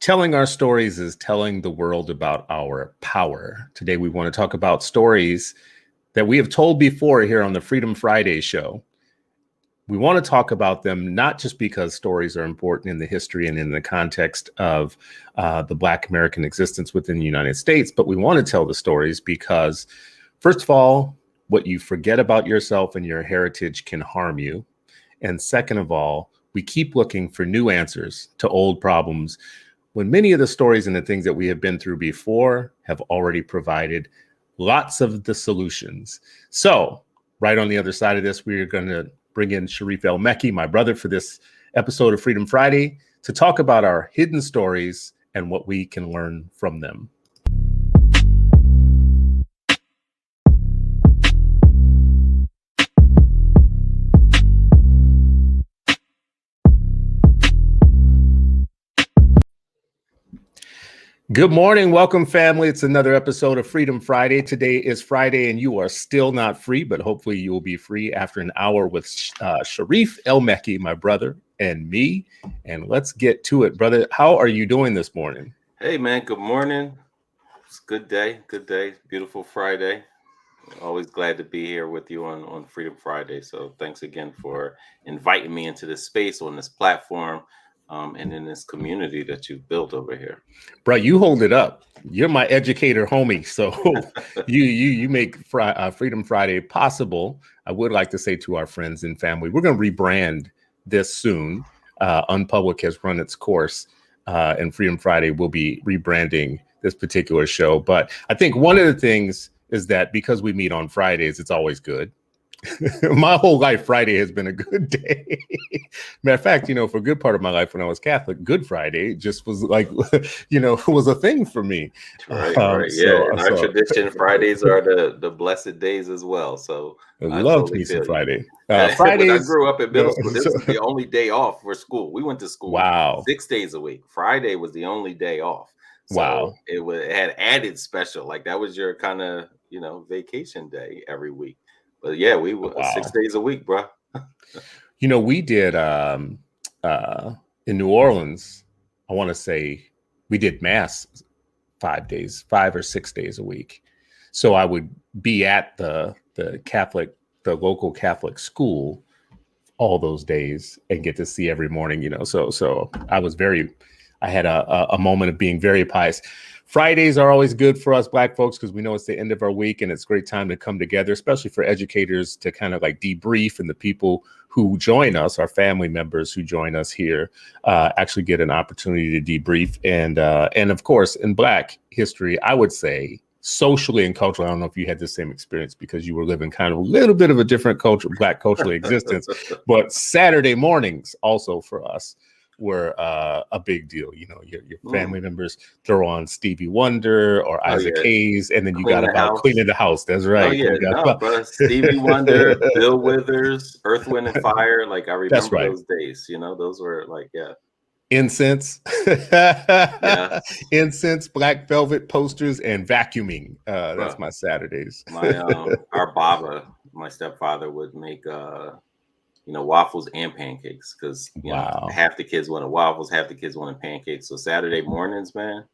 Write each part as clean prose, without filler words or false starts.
Telling our stories is telling the world about our power. Today, we want to talk about stories that we have told before here on the Freedom Friday show. We want to talk about them not just because stories are important in the history and in the context of the Black American existence within the United States, but we want to tell the stories because, first of all, what you forget about yourself and your heritage can harm you. And second of all, we keep looking for new answers to old problems when many of the stories and the things that we have been through before have already provided lots of the solutions. So right on the other side of this, we're going to bring in Sharif El-Mekki, my brother, for this episode of Freedom Friday to talk about our hidden stories and what we can learn from them. Good morning. Welcome, family. It's another episode of Freedom Friday. Today is Friday, and you are still not free, but hopefully you will be free after an hour with Sharif El-Mekki, my brother, and me. And let's get to it, brother. How are you doing this morning? Hey, man. Good morning. It's a good day. Good day. Beautiful Friday. Always glad to be here with you on Freedom Friday. So thanks again for inviting me into this space on this platform. And in this community that you've built over here. Bro, you hold it up. You're my educator homie. So you make Freedom Friday possible. I would like to say to our friends and family, we're going to rebrand this soon. Unpublic has run its course, and Freedom Friday will be rebranding this particular show. But I think one of the things is that because we meet on Fridays, it's always good. My whole life, Friday has been a good day. Matter of fact, for a good part of my life when I was Catholic, Good Friday just was like, was a thing for me. Right. Yeah, in our tradition, Fridays are the blessed days as well. So I loved me some Friday. Fridays. When I grew up in middle school, this was the only day off for school. We went to school 6 days a week. Friday was the only day off. So it had added special. Like that was your kind of, vacation day every week. But yeah, we were 6 days a week, bro. We did in New Orleans. I want to say we did mass 5 or 6 days a week. So I would be at the local Catholic school all those days and get to see every morning. So I had a moment of being very pious. Fridays are always good for us Black folks because we know it's the end of our week and it's a great time to come together, especially for educators to kind of like debrief, and the people who join us, our family members who join us here, actually get an opportunity to debrief. And of course, in Black history, I would say socially and culturally, I don't know if you had the same experience because you were living kind of a little bit of a different culture, Black cultural existence, but Saturday mornings also for us were a big deal. Your family members throw on Stevie Wonder or Isaac Hayes, and then you got about cleaning the house. That's right. Stevie Wonder, Bill Withers, Earth, Wind, and Fire. Like I remember those days. Those were like incense, incense, Black Velvet posters, and vacuuming. That's my Saturdays. Our Baba, my stepfather, would make waffles and pancakes because half the kids wanted waffles, half the kids wanted pancakes. So Saturday mornings, man,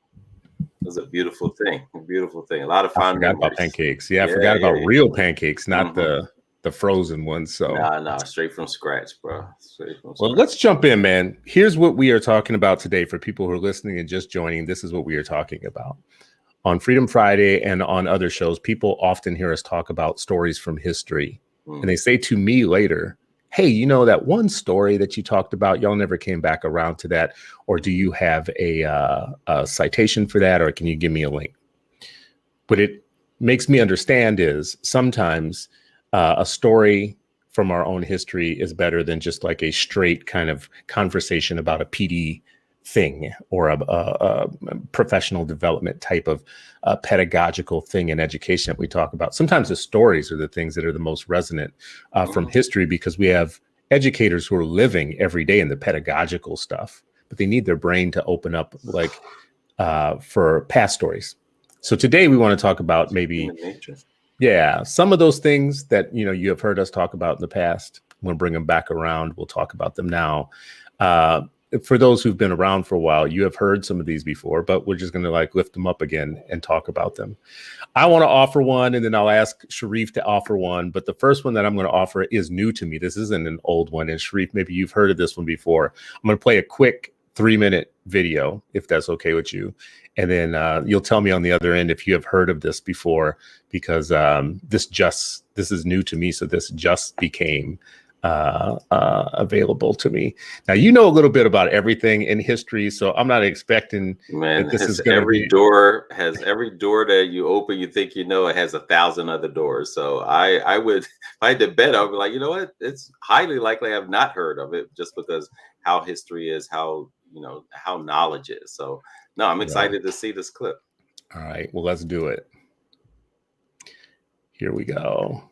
was a beautiful thing. A lot of fun. I forgot about pancakes. I forgot about real pancakes, not the frozen ones. So straight from scratch, bro. Well, let's jump in, man. Here's what we are talking about today for people who are listening and just joining. This is what we are talking about. On Freedom Friday and on other shows, people often hear us talk about stories from history. And they say to me later, hey, that one story that you talked about, y'all never came back around to that. Or do you have a citation for that? Or can you give me a link? What it makes me understand is sometimes a story from our own history is better than just like a straight kind of conversation about a PD thing or a professional development type of pedagogical thing in education that we talk about. Sometimes the stories are the things that are the most resonant from history because we have educators who are living every day in the pedagogical stuff, but they need their brain to open up like for past stories. So today we want to talk about maybe, some of those things that, you have heard us talk about in the past. We'll bring them back around. We'll talk about them now. for those who've been around for a while, you have heard some of these before, but we're just going to like lift them up again and talk about them. I want to offer one, and then I'll ask Sharif to offer one. But the first one that I'm going to offer is new to me. This isn't an old one. And Sharif, maybe you've heard of this one before. I'm going to play a quick 3-minute video, if that's okay with you. And then you'll tell me on the other end if you have heard of this before, because this is new to me. So this just became available to me. Now, you know a little bit about everything in history, so I'm not expecting that this is going to every door that you open, you think you know, it has 1,000 other doors. So I would, if I had to bet, I would be like, you know what, it's highly likely I've not heard of it, just because how history is, how, you know, how knowledge is. So no, I'm excited to see this clip. All right, well, let's do it. Here we go.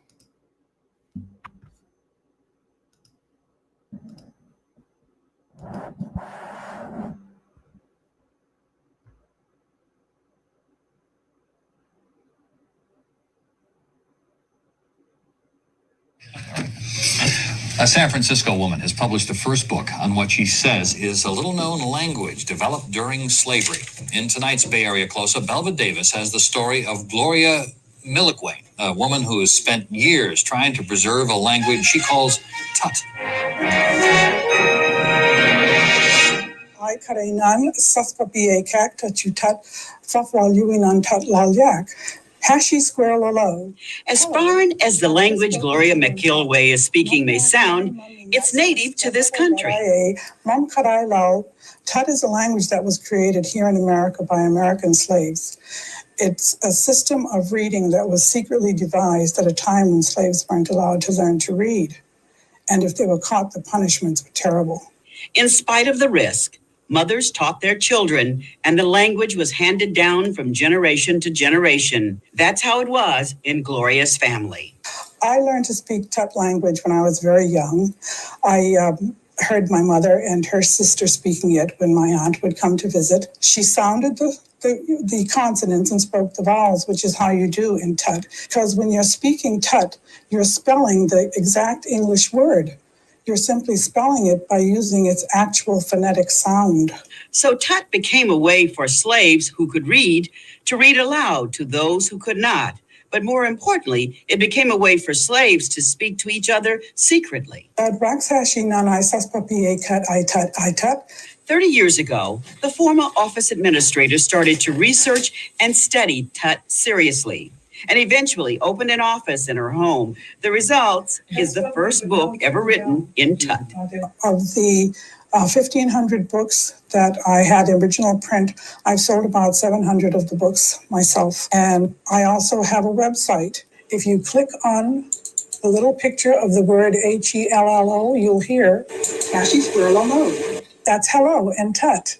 A San Francisco woman has published the first book on what she says is a little-known language developed during slavery. In tonight's Bay Area Close-Up, Belva Davis has the story of Gloria Milliquane, a woman who has spent years trying to preserve a language she calls Tut. Ai karainan saskapiekak tachutat safraluinan tatlalyak. Hashi square lalo. As foreign as the language Gloria McIlway is speaking may sound, it's native to this country. Tut is a language that was created here in America by American slaves. It's a system of reading that was secretly devised at a time when slaves weren't allowed to learn to read. And if they were caught, the punishments were terrible. In spite of the risk, mothers taught their children, and the language was handed down from generation to generation. That's how it was in Gloria's family. I learned to speak Tut language when I was very young. I heard my mother and her sister speaking it when my aunt would come to visit. She sounded the consonants and spoke the vowels, which is how you do in Tut. Because when you're speaking Tut, you're spelling the exact English word. You're simply spelling it by using its actual phonetic sound. So Tut became a way for slaves who could read to read aloud to those who could not. But more importantly, it became a way for slaves to speak to each other secretly. 30 years ago, the former office administrator started to research and study Tut seriously, and eventually opened an office in her home. The result is the first book ever written in Tut. Of the 1,500 books that I had in original print, I've sold about 700 of the books myself. And I also have a website. If you click on the little picture of the word Hello, you'll hear Hello. That's hello in Tut.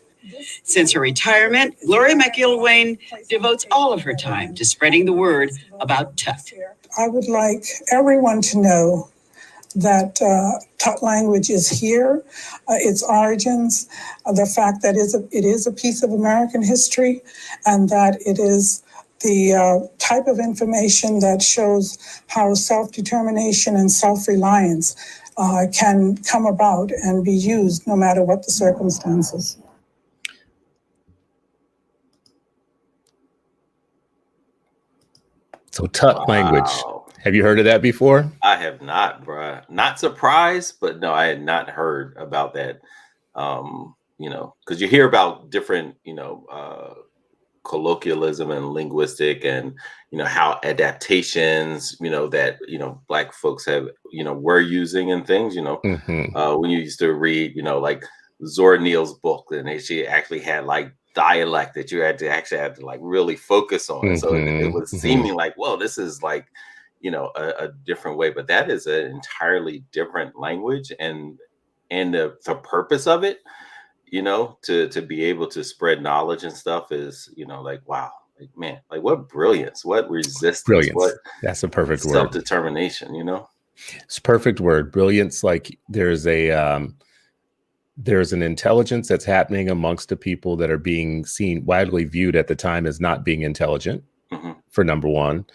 Since her retirement, Gloria McIlwain devotes all of her time to spreading the word about Tut. I would like everyone to know that Tut language is here, its origins, the fact that it is a piece of American history, and that it is the type of information that shows how self-determination and self-reliance can come about and be used no matter what the circumstances. So Tut language. Have you heard of that before? I have not, bruh. Not surprised, but no, I had not heard about that. You know, because you hear about different, you know, colloquialism and linguistic and, you know, how adaptations, you know, that, you know, Black folks have, you know, were using and things, you know, when you used to read, you know, like Zora Neale's book, and she actually had like dialect that you had to like really focus on. So it was seeming like, well, this is like, you know, a different way, but that is an entirely different language, and the purpose of it, you know, to be able to spread knowledge and stuff is, you know, like, wow, like, man, like what brilliance, what resistance, what that's a perfect word. Self-determination, you know, it's a perfect word. Brilliance. Like there's an intelligence that's happening amongst the people that are being seen, widely viewed at the time as not being intelligent, for number one.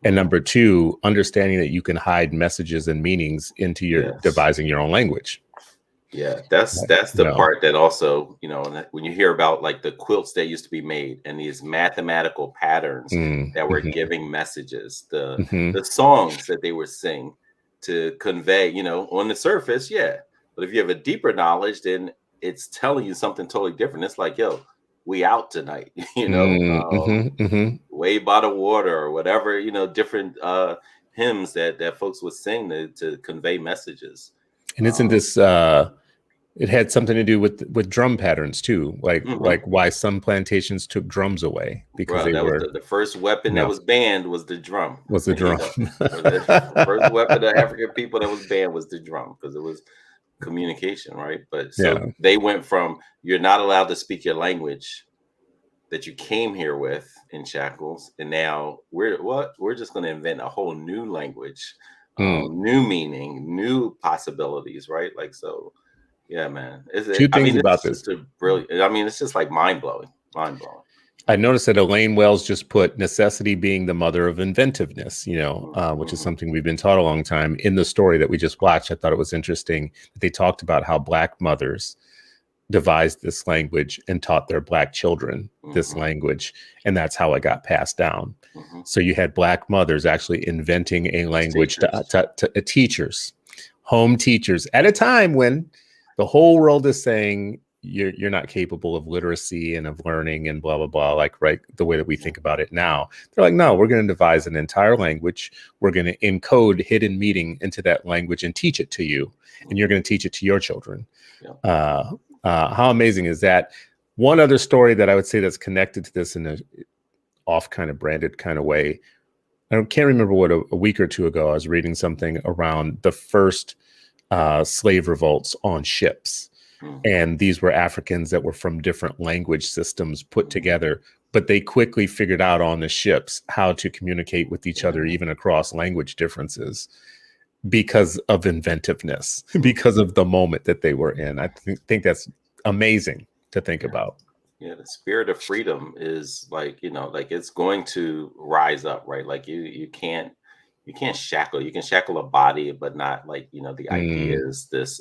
And number two, understanding that you can hide messages and meanings into your devising your own language. Yeah, that's the part that also, when you hear about like the quilts that used to be made and these mathematical patterns that were giving messages, the songs that they were sing to convey, on the surface, yeah. But if you have a deeper knowledge, then it's telling you something totally different. It's like, yo, we out tonight, way by the water or whatever, different hymns that folks would sing to convey messages. And isn't this it had something to do with drum patterns too, like why some plantations took drums away because they were the first weapon that was banned was the drum. Was the drum. The first weapon of African people that was banned was the drum because it was communication, right? But so they went from you're not allowed to speak your language that you came here with in shackles, and now we're just going to invent a whole new language, new meaning, new possibilities, right? Like so. Yeah, man. Two things about this. It's just like mind blowing. I noticed that Elaine Wells just put necessity being the mother of inventiveness, which is something we've been taught a long time. In the story that we just watched, I thought it was interesting that they talked about how Black mothers devised this language and taught their Black children this language. And that's how it got passed down. So you had Black mothers actually inventing a language to teachers, home teachers, at a time when the whole world is saying you're not capable of literacy and of learning and blah, blah, blah, like, right, the way that we think about it now. They're like, no, we're going to devise an entire language. We're going to encode hidden meaning into that language and teach it to you. And you're going to teach it to your children. Yeah. How amazing is that? One other story that I would say that's connected to this in a off kind of branded kind of way. I can't remember what a week or two ago, I was reading something around the first slave revolts on ships. And these were Africans that were from different language systems put together, but they quickly figured out on the ships how to communicate with each other, even across language differences, because of inventiveness, because of the moment that they were in. I think that's amazing to think about. Yeah, the spirit of freedom is like, like it's going to rise up, right? Like you can't shackle. You can shackle a body, but not like, the idea is this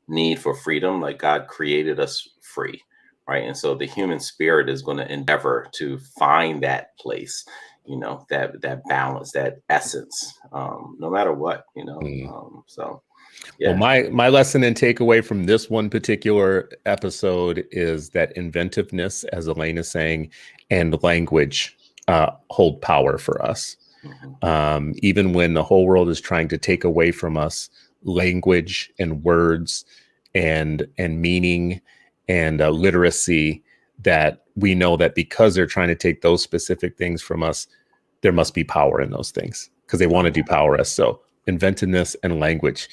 need for freedom. Like God created us free, right? And so the human spirit is going to endeavor to find that place, that balance, that essence, no matter what, so. Yeah. Well, my lesson and takeaway from this one particular episode is that inventiveness, as Elaine is saying, and language hold power for us. Even when the whole world is trying to take away from us language and words and meaning and literacy, that we know that because they're trying to take those specific things from us, there must be power in those things because they want to depower us. So inventiveness and language.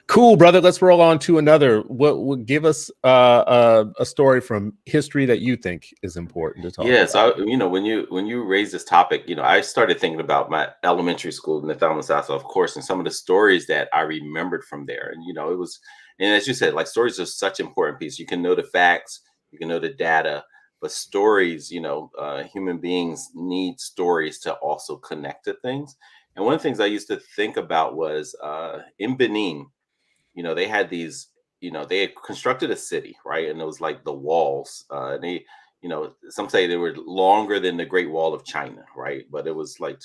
Cool, brother. Let's roll on to another. What would give us a story from history that you think is important to talk about? So when you raise this topic, I started thinking about my elementary school in the Thelamo, of course, and some of the stories that I remembered from there. And it was, and as you said, like stories are such an important piece. You can know the facts, you can know the data, but stories, human beings need stories to also connect to things. And one of the things I used to think about was in Benin. They had these, they had constructed a city, right? And it was like the walls. And they, some say they were longer than the Great Wall of China, right? But it was like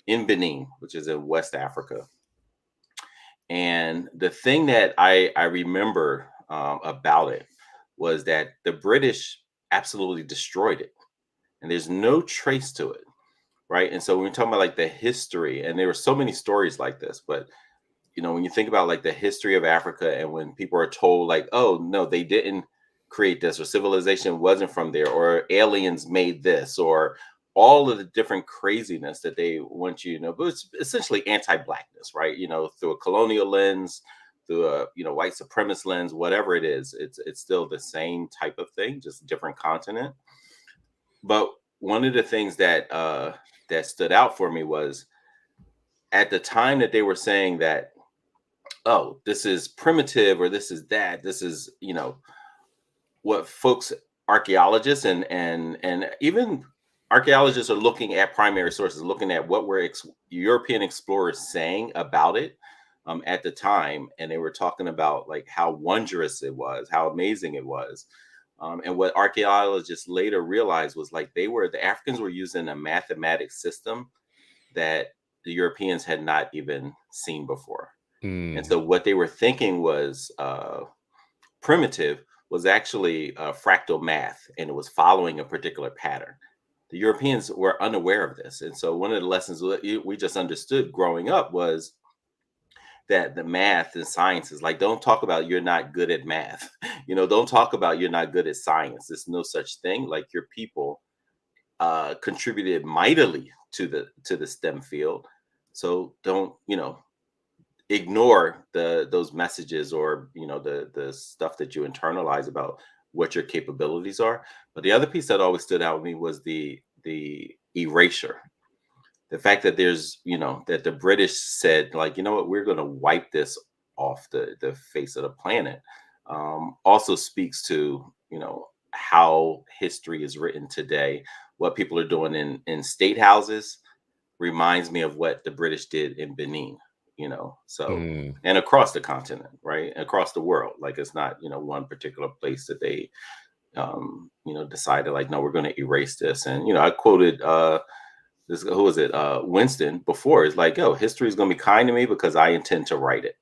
in Benin, which is in West Africa. And the thing that I remember about it was that the British absolutely destroyed it. And there's no trace to it, right? And so when we're talking about like the history, and there were so many stories like this, but when you think about like the history of Africa and when people are told like, oh, no, they didn't create this, or civilization wasn't from there, or aliens made this, or all of the different craziness that they want but it's essentially anti-Blackness, right? Through a colonial lens, through a, white supremacist lens, whatever it is, it's still the same type of thing, just different continent. But one of the things that that stood out for me was at the time that they were saying that, oh, this is primitive, or this is that, this is, what folks, archaeologists and even archaeologists are looking at primary sources, looking at what were European explorers saying about it. at the time, and they were talking about like how wondrous it was, how amazing it was. And what archaeologists later realized was like the Africans were using a mathematic system that the Europeans had not even seen before. And so what they were thinking was primitive was actually fractal math, and it was following a particular pattern. The Europeans were unaware of this. And so one of the lessons we just understood growing up was that the math and sciences, like, don't talk about you're not good at math. Don't talk about you're not good at science. There's no such thing. Like, your people contributed mightily to the STEM field. So don't, ignore those messages or, the stuff that you internalize about what your capabilities are. But the other piece that always stood out with me was the erasure. The fact that there's, that the British said, like, you know what, we're going to wipe this off the face of the planet, also speaks to, how history is written today. What people are doing in state houses reminds me of what the British did in Benin, and across the continent, right? Across the world. Like, it's not, one particular place that they, decided like, no, we're going to erase this. And, I quoted, who was it? Winston before. It's like, yo, history is going to be kind to me because I intend to write it.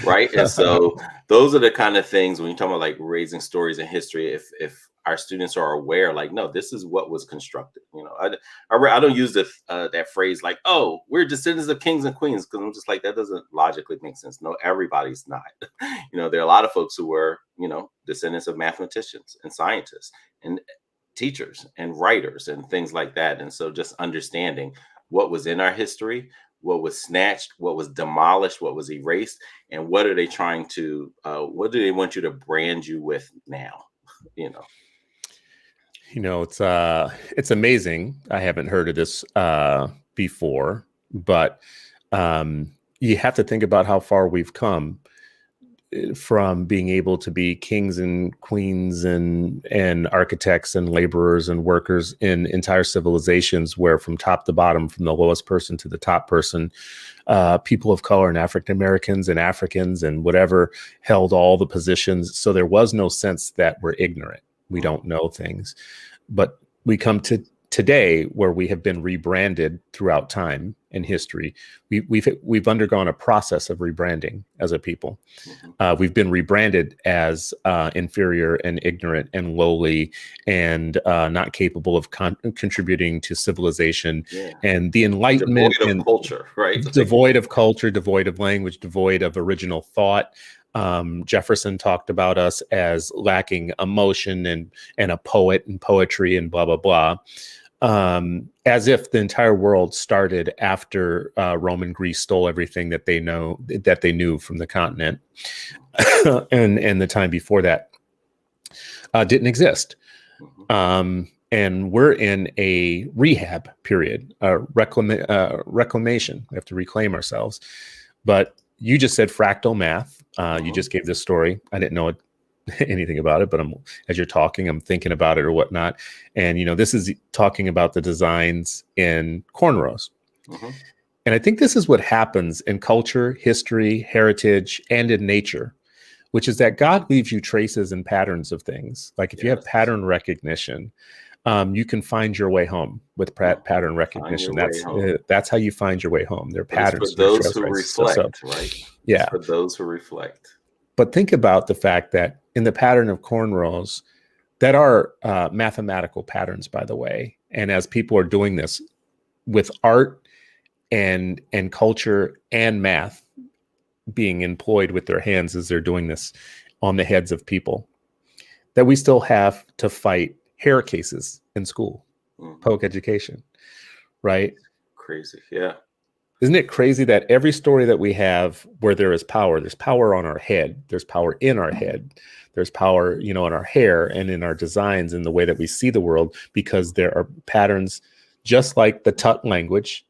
Right. And so those are the kind of things when you talk about like raising stories in history, if our students are aware, like, no, this is what was constructed. I don't use that phrase like, oh, we're descendants of kings and queens, because I'm just like, that doesn't logically make sense. No, everybody's not. There are a lot of folks who were, descendants of mathematicians and scientists and teachers and writers and things like that. And so just understanding what was in our history, what was snatched, what was demolished, what was erased, and what are they trying to, what do they want you to brand you with now? It's amazing. I haven't heard of this before, but you have to think about how far we've come from being able to be kings and queens and architects and laborers and workers in entire civilizations, where from top to bottom, from the lowest person to the top person, people of color and African Americans and Africans and whatever held all the positions. So there was no sense that we're ignorant. We don't know things. But we come to today where we have been rebranded throughout time and history. We've undergone a process of rebranding as a people. We've been rebranded as inferior and ignorant and lowly and not capable of contributing to civilization and the Enlightenment. Devoid of culture, right? Devoid of culture, devoid of language, devoid of original thought. Jefferson talked about us as lacking emotion and a poet and poetry and blah, blah, blah. As if the entire world started after Rome and Greece stole everything that they knew from the continent, and the time before that didn't exist. And we're in a rehab period, reclamation. We have to reclaim ourselves. But you just said fractal math. You just gave this story. I didn't know anything about it, but as you're talking, I'm thinking about it or whatnot. And, this is talking about the designs in cornrows. And I think this is what happens in culture, history, heritage, and in nature, which is that God leaves you traces and patterns of things. Like if you have pattern recognition, you can find your way home with pattern recognition. That's how you find your way home. They're patterns. For those who reflect, right? Yeah. For those who reflect. But think about the fact that in the pattern of cornrows, that are mathematical patterns, by the way. And as people are doing this with art and culture and math being employed with their hands as they're doing this on the heads of people, that we still have to fight hair cases in school, public education, right? Crazy, yeah. Isn't it crazy that every story that we have where there's power on our head, there's power in our head, there's power, in our hair and in our designs and the way that we see the world, because there are patterns, just like the Tut language.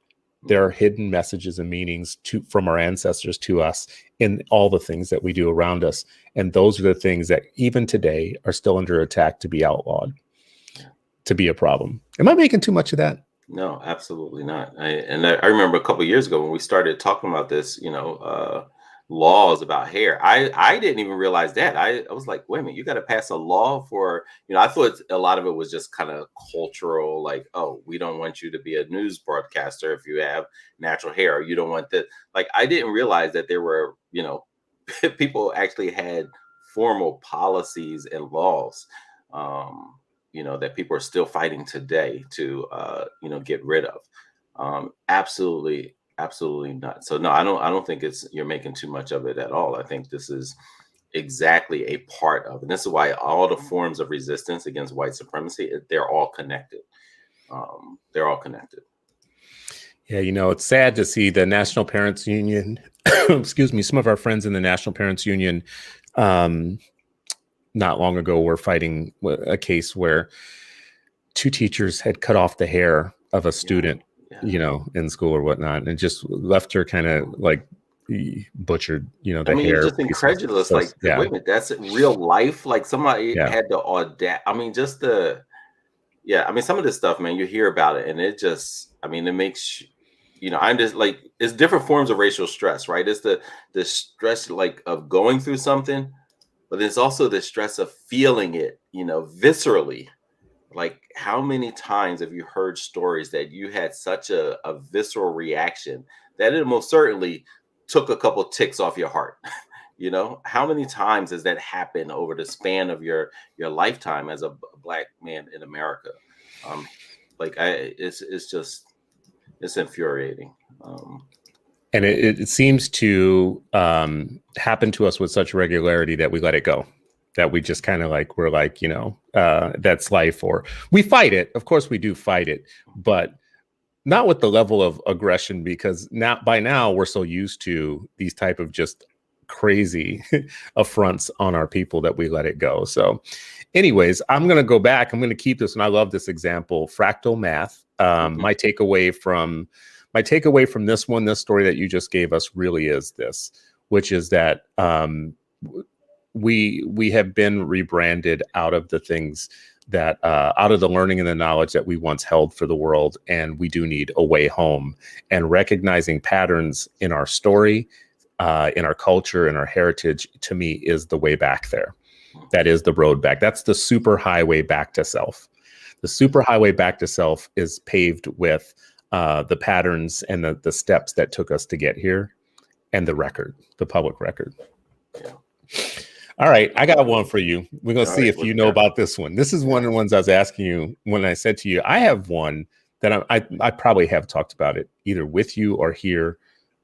There are hidden messages and meanings from our ancestors to us in all the things that we do around us. And those are the things that even today are still under attack to be outlawed, to be a problem. Am I making too much of that? No, absolutely not. I remember a couple of years ago when we started talking about this, laws about hair. I didn't even realize that. I was like, wait a minute, you got to pass a law for, I thought a lot of it was just kind of cultural, like, oh, we don't want you to be a news broadcaster if you have natural hair, or you don't want that. Like, I didn't realize that there were, people actually had formal policies and laws. That people are still fighting today to get rid of. Absolutely not. So no, I don't think you're making too much of it at all. I think this is exactly a part of it. And this is why all the forms of resistance against white supremacy, they're all connected. They're all connected. Yeah, it's sad to see the National Parents Union, excuse me, some of our friends in the National Parents Union not long ago were fighting a case where 2 teachers had cut off the hair of a student, in school or whatnot, and just left her kind of like butchered, the hair. You're just incredulous. Wait a minute, that's real life. Like somebody had the audacity. Some of this stuff, man, you hear about it and it just, it makes, I'm just like, it's different forms of racial stress, right? It's the stress like of going through something, but there's also the stress of feeling it, viscerally. Like, how many times have you heard stories that you had such a visceral reaction that it most certainly took a couple ticks off your heart? How many times has that happened over the span of your lifetime as a Black man in America? It's infuriating. And it seems to happen to us with such regularity that we let it go, that we just kind of like, we're like, that's life, or we fight it. Of course we do fight it, but not with the level of aggression, because by now we're so used to these type of just crazy affronts on our people that we let it go. So anyways, I'm going to go back. I'm going to keep this. And I love this example, fractal math. My takeaway from this story that you just gave us really is this, which is that we have been rebranded out of the things that out of the learning and the knowledge that we once held for the world, and we do need a way home. And recognizing patterns in our story, in our culture, in our heritage, to me, is the way back there. That is the road back. That's the super highway back to self. The super highway back to self is paved with the patterns and the steps that took us to get here, and the record, the public record. Yeah. All right, I got one for you. We're going to see if you know about this one. This is one of the ones I was asking you when I said to you, I have one that I probably have talked about it either with you or here.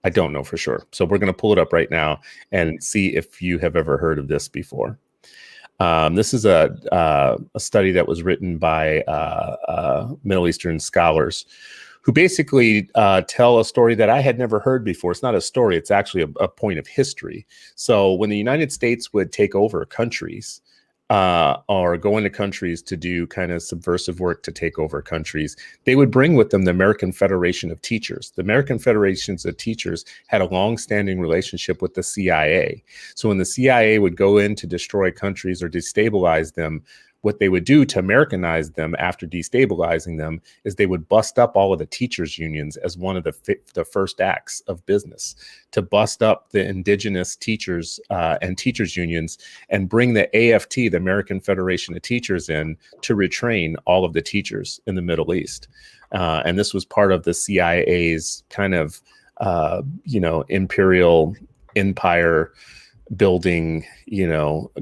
I don't know for sure. So we're going to pull it up right now and see if you have ever heard of this before. This is a study that was written by Middle Eastern scholars who basically tell a story that I had never heard before. It's not a story, it's actually a point of history. So when the United States would take over countries or go into countries to do kind of subversive work to take over countries, they would bring with them the American Federation of Teachers. The American Federations of Teachers had a long-standing relationship with the CIA. So when the CIA would go in to destroy countries or destabilize them, what they would do to Americanize them after destabilizing them is they would bust up all of the teachers' unions as one of the first acts of business, to bust up the indigenous teachers and teachers' unions and bring the AFT, the American Federation of Teachers, in to retrain all of the teachers in the Middle East. And this was part of the CIA's kind of, imperial empire building,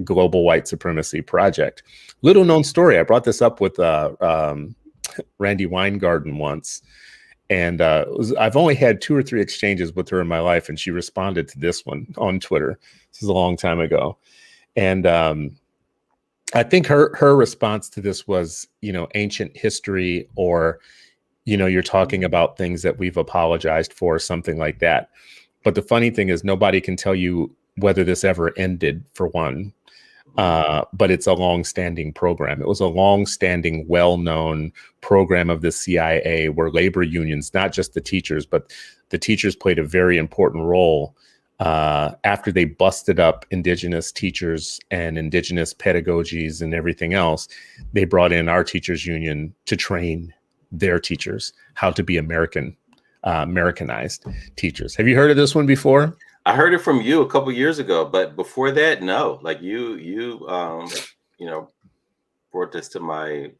global white supremacy project. Little known story. I brought this up with Randy Weingarten once, and I've only had 2 or 3 exchanges with her in my life, and she responded to this one on Twitter. This is a long time ago, and I think her response to this was, ancient history, or you're talking about things that we've apologized for, something like that. But the funny thing is, nobody can tell you whether this ever ended, for one. But it's a long-standing program. It was a long-standing, well-known program of the CIA where labor unions, not just the teachers, but the teachers played a very important role after they busted up indigenous teachers and indigenous pedagogies and everything else. They brought in our teachers union to train their teachers, how to be Americanized teachers. Have you heard of this one before? I heard it from you a couple years ago, but before that, no. Like you brought this to my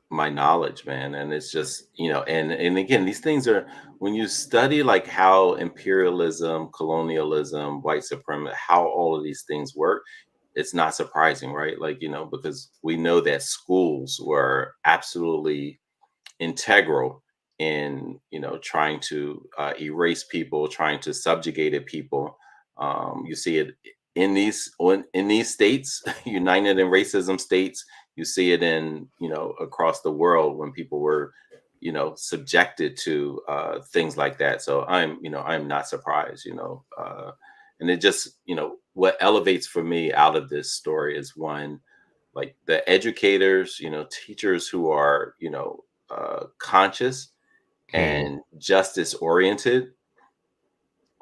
my knowledge, man. And it's just, and again, these things are, when you study like how imperialism, colonialism, white supremacy, how all of these things work, it's not surprising, right? Like, because we know that schools were absolutely integral in, trying to erase people, trying to subjugate people. You see it in these states, united in racism states. You see it in, across the world when people were, subjected to things like that. So I'm not surprised, and it just, what elevates for me out of this story is one, like the educators, teachers who are, conscious and justice oriented,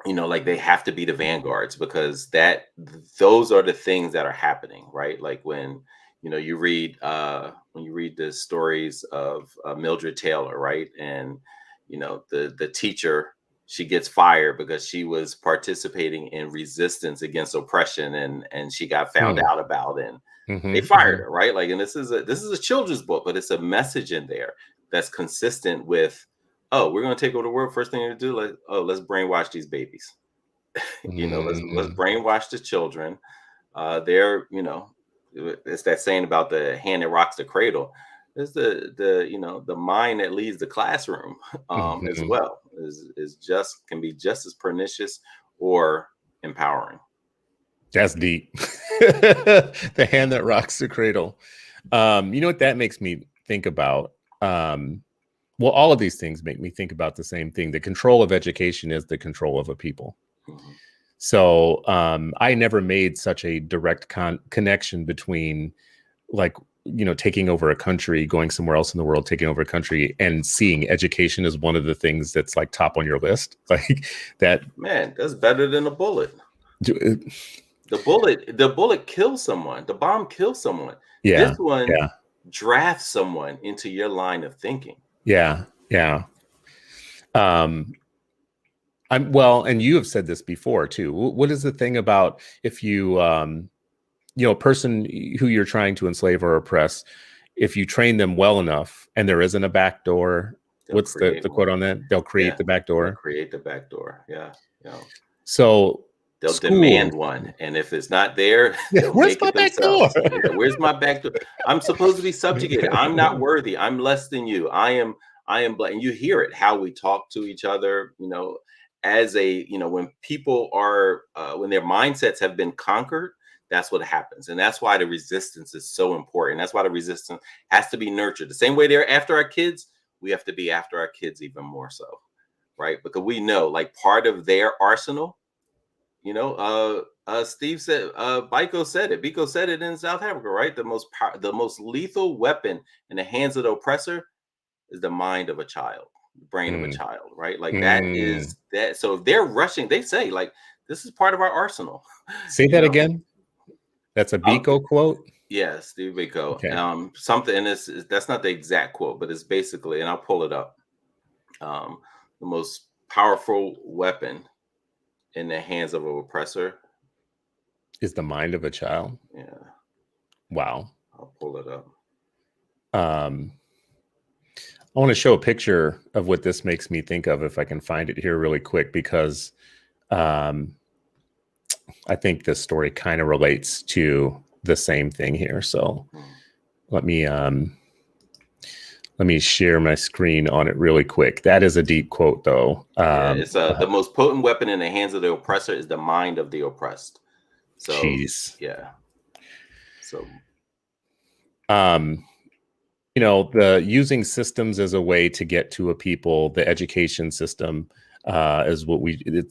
like they have to be the vanguards, because those are the things that are happening, right? Like when you read the stories of Mildred Taylor, right? And the teacher, she gets fired because she was participating in resistance against oppression, and she got found out about, and they fired her, right? Like, and this is a children's book, but it's a message in there that's consistent with, oh, we're going to take over the world. First thing to do, like, oh, let's brainwash these babies. Let's brainwash the children. They're, it's that saying about the hand that rocks the cradle. It's the mind that leads the classroom as well can be just as pernicious or empowering. That's deep. The hand that rocks the cradle. You know what that makes me think about? Well, all of these things make me think about the same thing. The control of education is the control of a people. So I never made such a direct connection between, like, taking over a country, going somewhere else in the world, taking over a country, and seeing education as one of the things that's like top on your list. Like that. Man, that's better than a bullet. The bullet kills someone. The bomb kills someone. Yeah. This one drafts someone into your line of thinking. Yeah. And you have said this before too. What is the thing about if you, a person who you're trying to enslave or oppress, if you train them well enough and there isn't a back door, what's the quote on that? They'll create the back door. Create the back door. Yeah. So they'll demand one, and if it's not there, where's my back door? Where's my back door? I'm supposed to be subjugated. I'm not worthy. I'm less than you. I am. And you hear it, how we talk to each other. As when people are when their mindsets have been conquered, that's what happens, and that's why the resistance is so important. That's why the resistance has to be nurtured. The same way they're after our kids, we have to be after our kids even more so, right? Because we know, like, part of their arsenal. Steve said, Biko said it in South Africa, right? The most lethal weapon in the hands of the oppressor is the mind of a child, the brain of a child, right? Like that is that. So if they're rushing, they say, like, this is part of our arsenal. Say that again. That's a Biko quote. Yeah, Steve Biko. Okay. Something, and that's not the exact quote, but it's basically, and I'll pull it up. The most powerful weapon in the hands of an oppressor is the mind of a child. Yeah. Wow. I'll pull it up. I want to show a picture of what this makes me think of, if I can find it here really quick, because I think this story kind of relates to the same thing here. So let me share my screen on it really quick. That is a deep quote, though. It's the most potent weapon in the hands of the oppressor is the mind of the oppressed. So, yeah. So, the using systems as a way to get to a people, the education system is what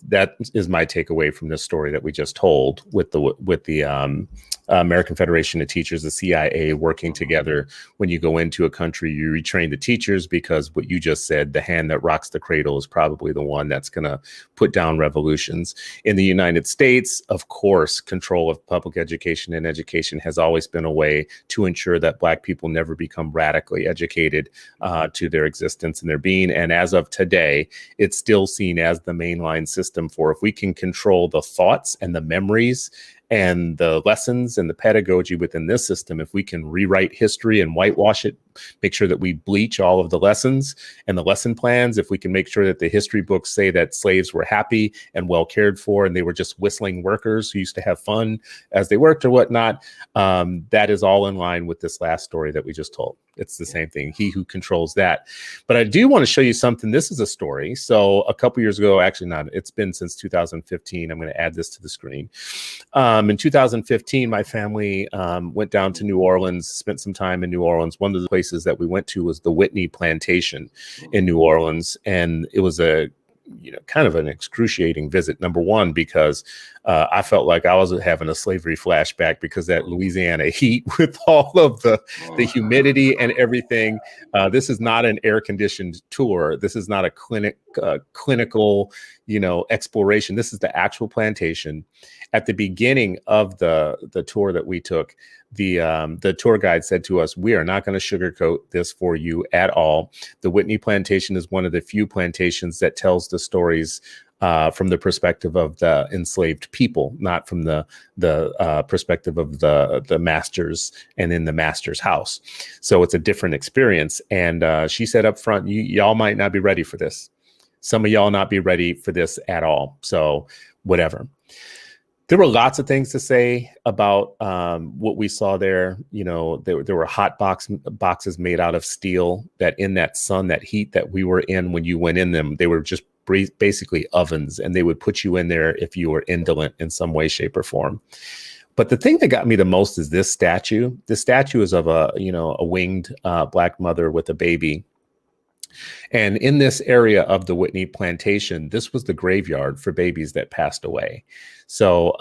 that is my takeaway from this story that we just told with the American Federation of Teachers, the CIA, working together. When you go into a country, you retrain the teachers, because what you just said, the hand that rocks the cradle is probably the one that's going to put down revolutions. In the United States, of course, control of public education and education has always been a way to ensure that Black people never become radically educated to their existence and their being. And as of today, it's still seen as the mainline system for, if we can control the thoughts and the memories and the lessons and the pedagogy within this system, if we can rewrite history and whitewash it, make sure that we bleach all of the lessons and the lesson plans, if we can make sure that the history books say that slaves were happy and well cared for and they were just whistling workers who used to have fun as they worked or whatnot, that is all in line with this last story that we just told. It's the same thing. He who controls that. But I do want to show you something. This is a story. So a couple years ago, actually not, it's been since 2015. I'm going to add this to the screen. In 2015, my family went down to New Orleans, spent some time in New Orleans. One of the places that we went to was the Whitney Plantation in New Orleans. And it was a kind of an excruciating visit. Number one, because I felt like I was having a slavery flashback, because that Louisiana heat with all of the humidity and everything. This is not an air-conditioned tour. This is not a clinical, exploration. This is the actual plantation. At the beginning of the tour that we took, the tour guide said to us, "We are not going to sugarcoat this for you at all. The Whitney Plantation is one of the few plantations that tells the stories from the perspective of the enslaved people, not from the perspective of the masters and in the master's house. So it's a different experience." And she said up front, y'all might not be ready for this. Some of y'all not be ready for this at all. So whatever. There were lots of things to say about what we saw there. There were hot boxes made out of steel that, in that sun, that heat that we were in when you went in them, they were just basically ovens, and they would put you in there if you were indolent in some way, shape, or form. But the thing that got me the most is this statue. This statue is of a winged Black mother with a baby. And in this area of the Whitney Plantation, this was the graveyard for babies that passed away. So,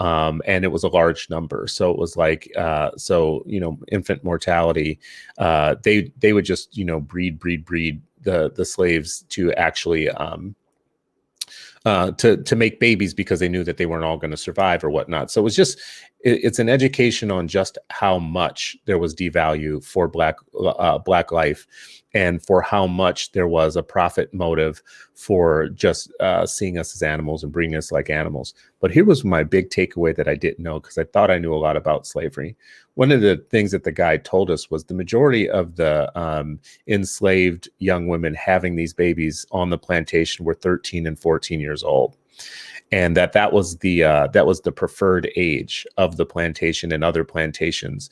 and it was a large number. So it was like, infant mortality, they would just, breed the slaves to actually, to make babies, because they knew that they weren't all going to survive or whatnot. So it was just, it's an education on just how much there was devalue for Black life, and for how much there was a profit motive for just seeing us as animals and breeding us like animals. But here was my big takeaway that I didn't know, because I thought I knew a lot about slavery. One of the things that the guide told us was the majority of the enslaved young women having these babies on the plantation were 13 and 14 years old. And that was the preferred age of the plantation and other plantations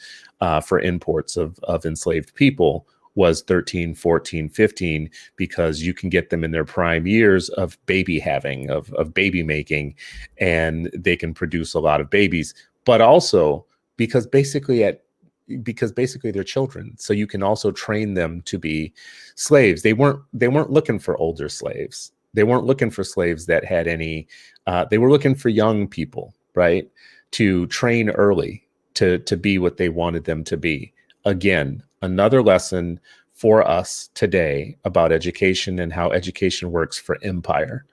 for imports of enslaved people, was 13, 14, 15, because you can get them in their prime years of baby having, of baby making, and they can produce a lot of babies. But also because basically they're children, so you can also train them to be slaves. They weren't looking for older slaves. They weren't looking for slaves that had any. They were looking for young people, right, to train early to be what they wanted them to be. Again, another lesson for us today about education and how education works for empire.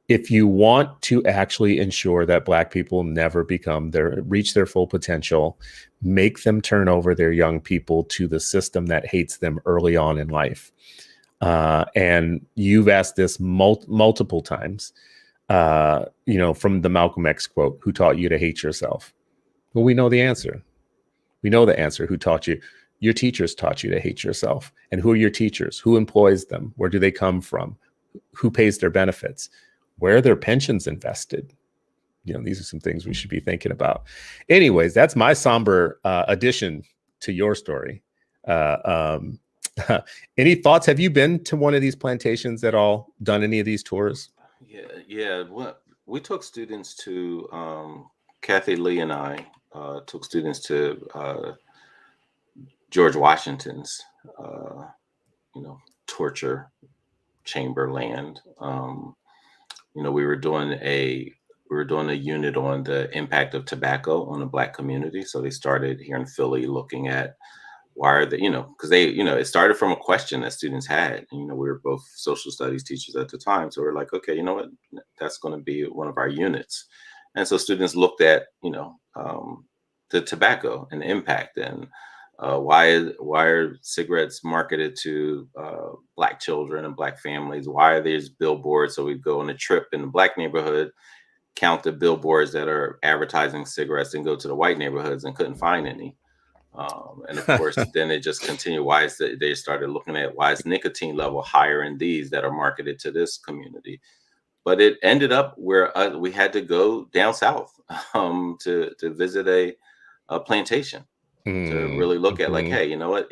If you want to actually ensure that Black people never reach their full potential, make them turn over their young people to the system that hates them early on in life. And you've asked this multiple times, from the Malcolm X quote, "Who taught you to hate yourself?" Well, we know the answer. We know the answer. Who taught you? Your teachers taught you to hate yourself. And who are your teachers? Who employs them? Where do they come from? Who pays their benefits? Where are their pensions invested? These are some things we should be thinking about. Anyways, that's my somber addition to your story. Any thoughts? Have you been to one of these plantations at all? Done any of these tours? Yeah. Well, we took students to, Kathy Lee and I took students to George Washington's, torture chamber land. We were doing a we were doing a unit on the impact of tobacco on the Black community. So they started here in Philly looking at why are they, because they, it started from a question that students had. And, we were both social studies teachers at the time. So we're like, okay, you know what, that's going to be one of our units. And so students looked at, the tobacco and the impact, and why are cigarettes marketed to Black children and Black families? Why are there billboards? So we'd go on a trip in the Black neighborhood, count the billboards that are advertising cigarettes, and go to the white neighborhoods and couldn't find any. And of course, then it just continued. They started looking at why is nicotine level higher in these that are marketed to this community? But it ended up where we had to go down south to visit a plantation to really look at like, hey, you know what?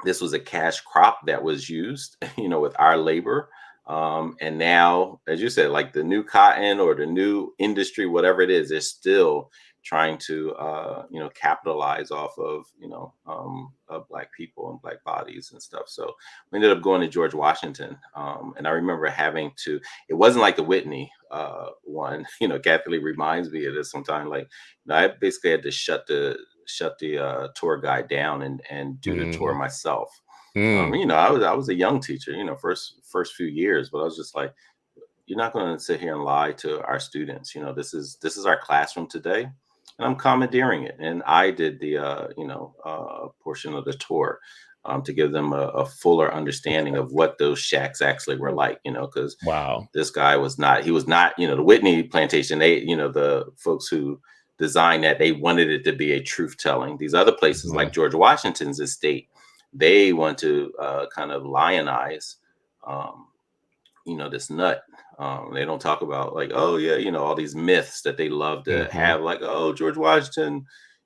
This was a cash crop that was used, with our labor. And now, as you said, like the new cotton or the new industry, whatever it is, they're still trying to, capitalize off of, Black people and Black bodies and stuff. So we ended up going to George Washington. And I remember it wasn't like the Whitney one, Kathy Lee reminds me of this sometimes. Like, I basically had to shut the tour guide down and do the tour myself. I was a young teacher, first few years, but I was just like, you're not going to sit here and lie to our students. This is our classroom today, and I'm commandeering it. And I did the portion of the tour to give them a fuller understanding of what those shacks actually were like. Because this guy was not the Whitney Plantation. They, the folks who designed that, they wanted it to be a truth telling. These other places like George Washington's estate, they want to kind of lionize, this nut. They don't talk about like, oh yeah, all these myths that they love to have, like, oh, George Washington,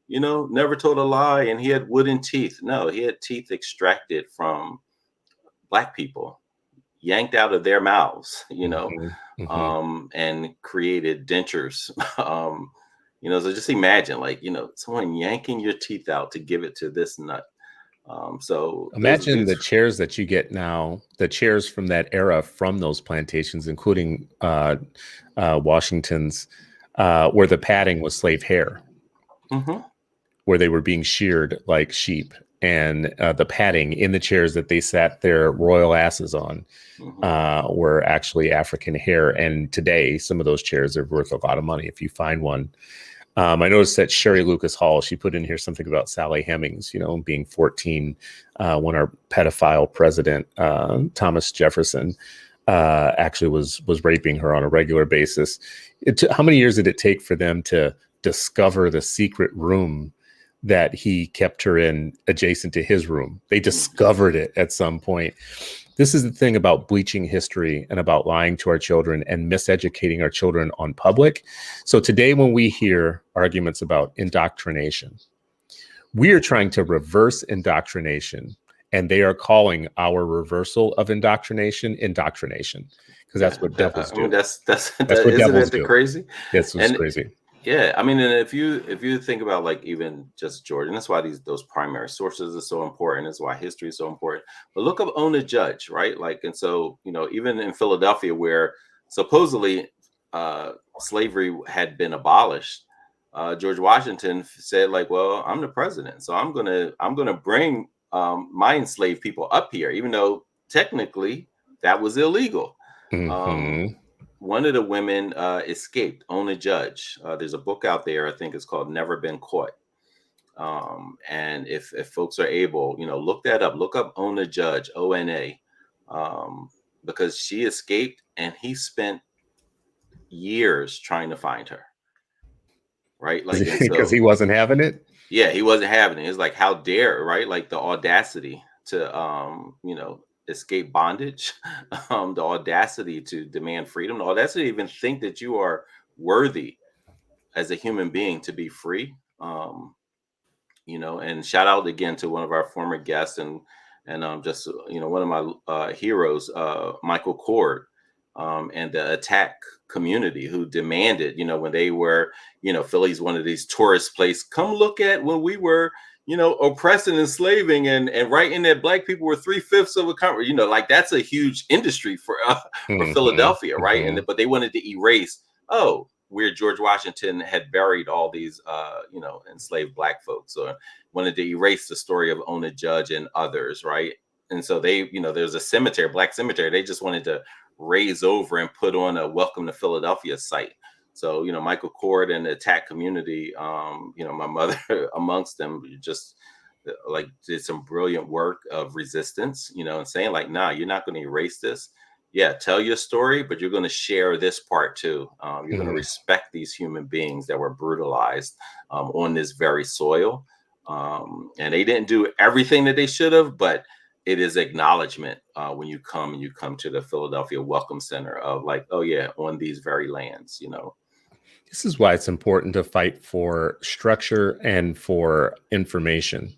never told a lie and he had wooden teeth. No, he had teeth extracted from Black people, yanked out of their mouths, and created dentures. So just imagine, like, someone yanking your teeth out to give it to this nut. So imagine the chairs that you get now, the chairs from that era, from those plantations, including Washington's, where the padding was slave hair, where they were being sheared like sheep, and the padding in the chairs that they sat their royal asses on were actually African hair. And today, some of those chairs are worth a lot of money if you find one. I noticed that Sherry Lucas Hall, she put in here something about Sally Hemings, being 14 when our pedophile president, Thomas Jefferson, actually was raping her on a regular basis. How many years did it take for them to discover the secret room that he kept her in adjacent to his room? They discovered it at some point. This is the thing about bleaching history and about lying to our children and miseducating our children on public. So today, when we hear arguments about indoctrination, we are trying to reverse indoctrination, and they are calling our reversal of indoctrination, because that's what devils do. That's what devils do. Crazy. That's what's crazy. Yeah, I mean, and if you think about, like, even just Georgia, and that's why those primary sources are so important. That's why history is so important. But look up Own a Judge, right? Like, and so, even in Philadelphia, where supposedly slavery had been abolished, George Washington said, like, well, I'm the president, so I'm gonna bring my enslaved people up here, even though technically that was illegal. One of the women escaped, Own a Judge. There's a book out there, I think it's called Never Been Caught. And if folks are able, look that up. Look up Own a Judge, ONA, because she escaped and he spent years trying to find her. Right? Like, because he wasn't having it? Yeah, he wasn't having it. It's like, how dare, right? Like the audacity to, escape bondage, the audacity to demand freedom, the audacity to even think that you are worthy as a human being to be free. And shout out again to one of our former guests and just one of my heroes, Michael Cord, and the attack community who demanded, when they were, Philly's one of these tourist places, come look at when we were oppressing and enslaving, and writing that Black people were 3/5 of a country, like that's a huge industry for Philadelphia, right? But they wanted to erase oh, where George Washington had buried all these, enslaved Black folks, or wanted to erase the story of Ona Judge and others, right? And so they, there's a cemetery, Black cemetery. They just wanted to raise over and put on a Welcome to Philadelphia site. So, Michael Kort and the attack community, my mother amongst them, just like did some brilliant work of resistance, and saying like, nah, you're not going to erase this. Yeah, tell your story, but you're going to share this part too. You're going to respect these human beings that were brutalized on this very soil. And they didn't do everything that they should have, but it is acknowledgement when you come to the Philadelphia Welcome Center of like, oh yeah, on these very lands, This is why it's important to fight for structure and for information.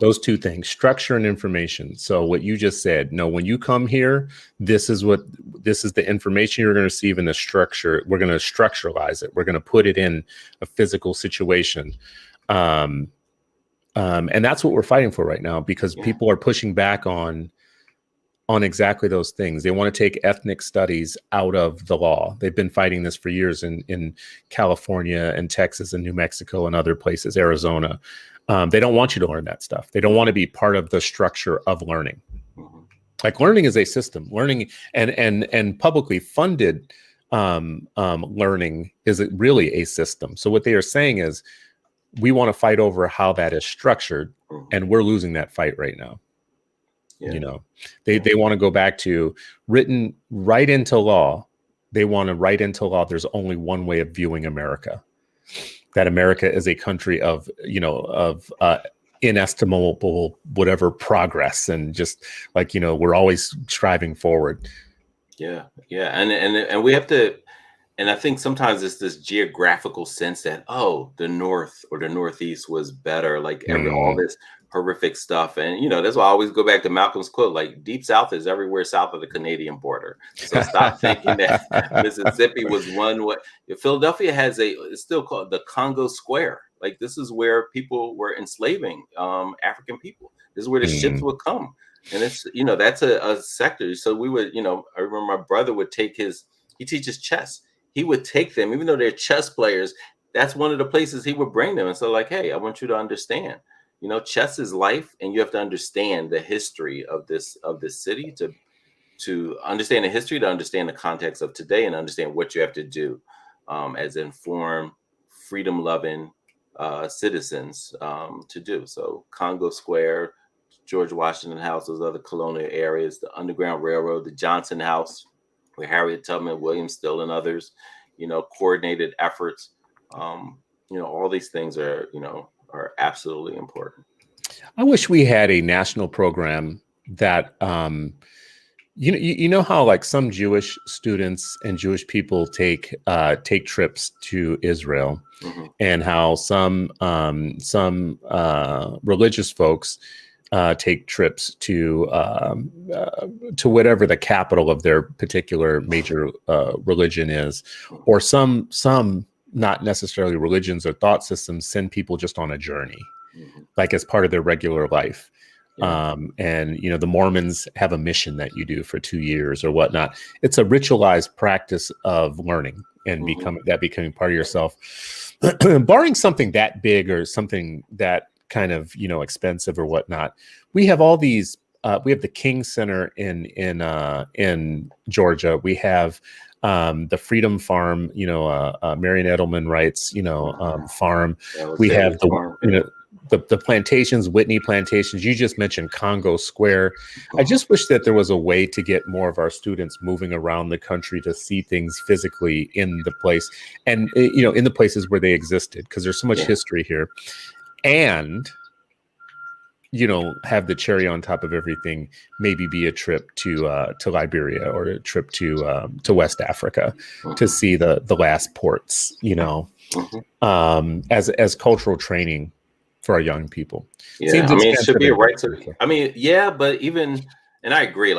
Those two things, structure and information. So what you just said, no, when you come here, this is the information you're going to receive in the structure. We're going to structuralize it. We're going to put it in a physical situation. And that's what we're fighting for right now, because people are pushing back on exactly those things. They want to take ethnic studies out of the law. They've been fighting this for years in California and Texas and New Mexico and other places, Arizona. They don't want you to learn that stuff. They don't want to be part of the structure of learning. Like learning is a system. Learning and publicly funded learning is really a system. So what they are saying is we want to fight over how that is structured, and we're losing that fight right now. Yeah. They want to go back to written right into law. They want to write into law there's only one way of viewing America. That America is a country of inestimable whatever progress, and just like we're always striving forward. Yeah, and we have to, and I think sometimes it's this geographical sense that the North or the Northeast was better, like all this horrific stuff, and that's why I always go back to Malcolm's quote, like Deep South is everywhere south of the Canadian border. So stop thinking that Mississippi was one way. Philadelphia has it's still called the Congo Square. Like this is where people were enslaving African people. This is where the ships would come, and it's that's a sector. So we would I remember my brother would take he teaches chess. He would take them, even though they're chess players. That's one of the places he would bring them, and so like, hey, I want you to understand. Chess is life, and you have to understand the history of this city to understand the history, to understand the context of today, and understand what you have to do as informed, freedom-loving citizens to do. So Congo Square, George Washington House, those other colonial areas, the Underground Railroad, the Johnson House, where Harriet Tubman, William Still, and others, coordinated efforts. All these things are absolutely important. I wish we had a national program that, how like some Jewish students and Jewish people take trips to Israel, and how some religious folks take trips to whatever the capital of their particular major religion is, or some not necessarily religions or thought systems send people just on a journey, like as part of their regular life. And the Mormons have a mission that you do for 2 years or whatnot. It's a ritualized practice of learning and becoming part of yourself. Barring something that big or something that kind of expensive or whatnot, we have all these. We have the King Center in Georgia. We have the Freedom Farm, Marion Edelman writes, farm. We have the plantations, Whitney Plantations. You just mentioned Congo Square. I just wish that there was a way to get more of our students moving around the country to see things physically in the place, and in the places where they existed, because there's so much history here. And have the cherry on top of everything, maybe be a trip to Liberia, or a trip to West Africa to see the last ports, as cultural training for our young people. Yeah, it should be a right to. But even, and I agree.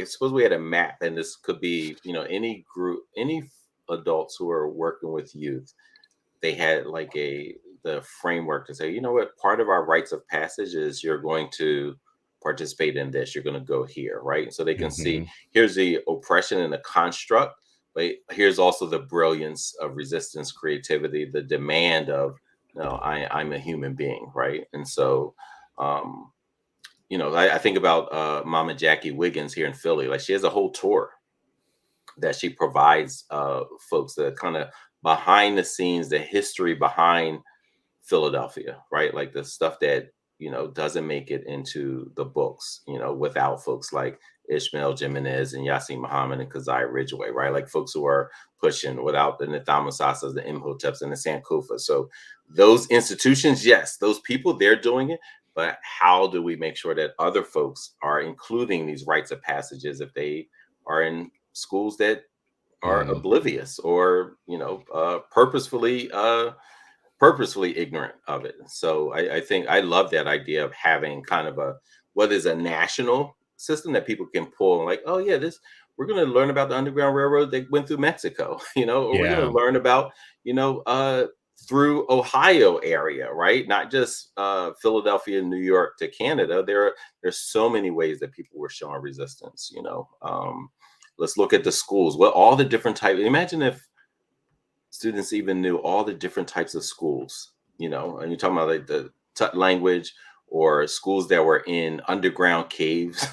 Suppose we had a map, and this could be any group, any adults who are working with youth, they had the framework to say, part of our rites of passage is you're going to participate in this, you're going to go here, right? So they can see here's the oppression and the construct, but here's also the brilliance of resistance, creativity, the demand of, I'm a human being, right? And so, I think about Mama Jackie Wiggins here in Philly. Like, she has a whole tour that she provides folks, that kind of behind the scenes, the history behind Philadelphia, right? Like the stuff that, doesn't make it into the books, without folks like Ishmael Jimenez and Yassin Muhammad and Keziah Ridgway, right? Like folks who are pushing, without the Nthama Sasas, the Imhoteps, and the Sankofa. So those institutions, yes, those people, they're doing it. But how do we make sure that other folks are including these rites of passages if they are in schools that are oblivious or, purposefully ignorant of it? So I think I love that idea of having kind of what is a national system that people can pull, and like, oh yeah, we're going to learn about the Underground Railroad that went through Mexico, or we're going to learn about, through Ohio area, right? Not just Philadelphia, New York to Canada. There's so many ways that people were showing resistance. Let's look at the schools. All the different types. Imagine if students even knew all the different types of schools, and you're talking about like the Tut language, or schools that were in underground caves,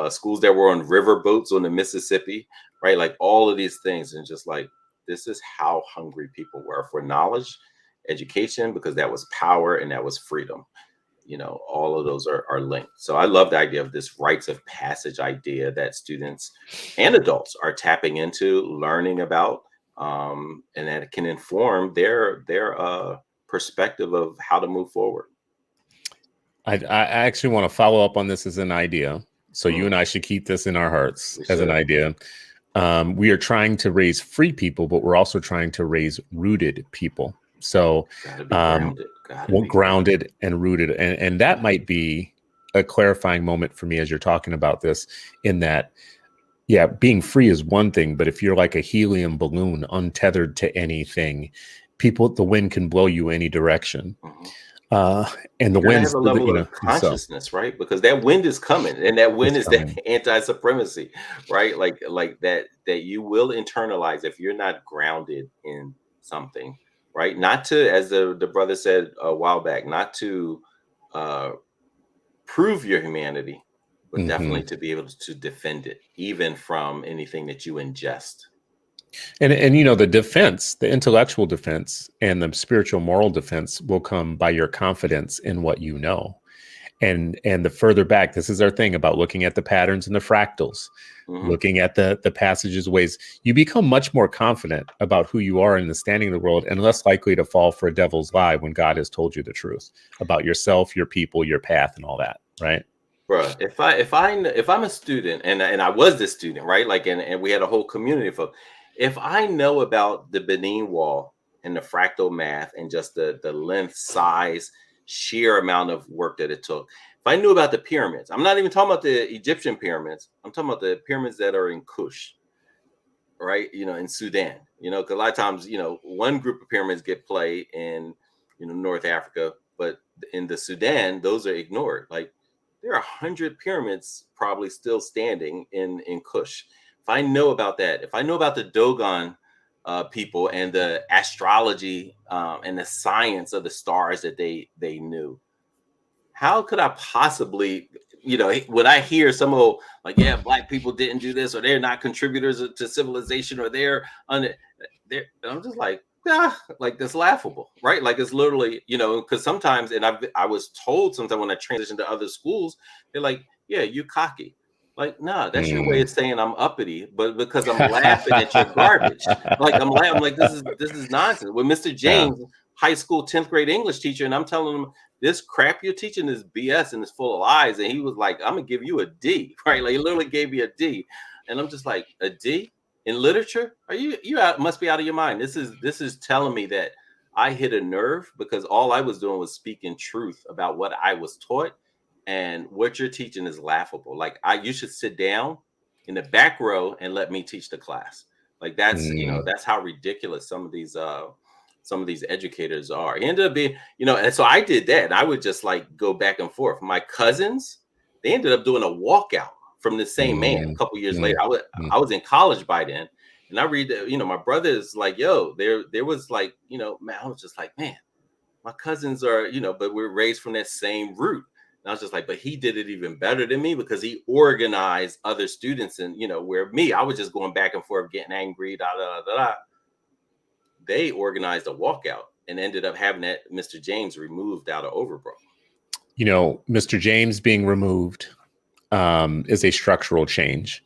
schools that were on river boats on the Mississippi, right? Like all of these things. And just like, this is how hungry people were for knowledge, education, because that was power and that was freedom. All of those are linked. So I love the idea of this rites of passage idea that students and adults are tapping into, learning about, and that it can inform their perspective of how to move forward. I actually want to follow up on this as an idea. So you and I should keep this in our hearts as an idea. We are trying to raise free people, but we're also trying to raise rooted people. So grounded and rooted. And that might be a clarifying moment for me as you're talking about this, in that, yeah, being free is one thing, but if you're like a helium balloon untethered to anything, the wind can blow you any direction. And the wind have a level of consciousness, right? Because that wind is coming, and that wind is that anti-supremacy, right? Like that you will internalize if you're not grounded in something, right? Not to, as the brother said a while back, not to prove your humanity, but definitely to be able to defend it, even from anything that you ingest. And the defense, the intellectual defense and the spiritual moral defense will come by your confidence in what you know. And the further back, this is our thing about looking at the patterns and the fractals, looking at the passages, ways, you become much more confident about who you are in the standing of the world, and less likely to fall for a devil's lie when God has told you the truth about yourself, your people, your path, and all that, right? Bro, if I'm a student, and I was this student, right? Like, and we had a whole community of folks. If I know about the Benin Wall and the fractal math and just the length, size, sheer amount of work that it took, if I knew about the pyramids, I'm not even talking about the Egyptian pyramids. I'm talking about the pyramids that are in Kush, right? In Sudan, because a lot of times, one group of pyramids get play in, North Africa, but in the Sudan, those are ignored. Like, there are 100 pyramids probably still standing in Kush. If I know about that, if I know about the Dogon people and the astrology and the science of the stars that they knew, how could I possibly, when I hear some of like, yeah, Black people didn't do this, or they're not contributors to civilization, or I'm just like, like, that's laughable, right? Like, it's literally, because sometimes, and I was told sometimes when I transitioned to other schools, they're like, yeah, you cocky. Like, nah, that's your way of saying I'm uppity, but because I'm laughing at your garbage. Like, I'm laughing, like, this is nonsense. With Mr. James, high school 10th grade English teacher, and I'm telling him, this crap you're teaching is BS and it's full of lies. And he was like, I'm gonna give you a D, right? Like, he literally gave me a D. And I'm just like, a D in literature? Are you must be out of your mind. This is telling me that I hit a nerve, because all I was doing was speaking truth about what I was taught. And what you're teaching is laughable. Like, you should sit down in the back row and let me teach the class. Like, that's that's how ridiculous some of these educators are. He ended up being, and so I did that. And I would just like go back and forth. My cousins, they ended up doing a walkout from the same man a couple years later. I was in college by then, And I read that, my brother is like, yo, there was like, man, I was just like, man, my cousins are, but we're raised from that same root. And I was just like, but he did it even better than me because he organized other students. And, where me, I was just going back and forth, getting angry, da, da, da, da. They organized a walkout and ended up having that Mr. James removed out of Overbrook. Mr. James being removed is a structural change.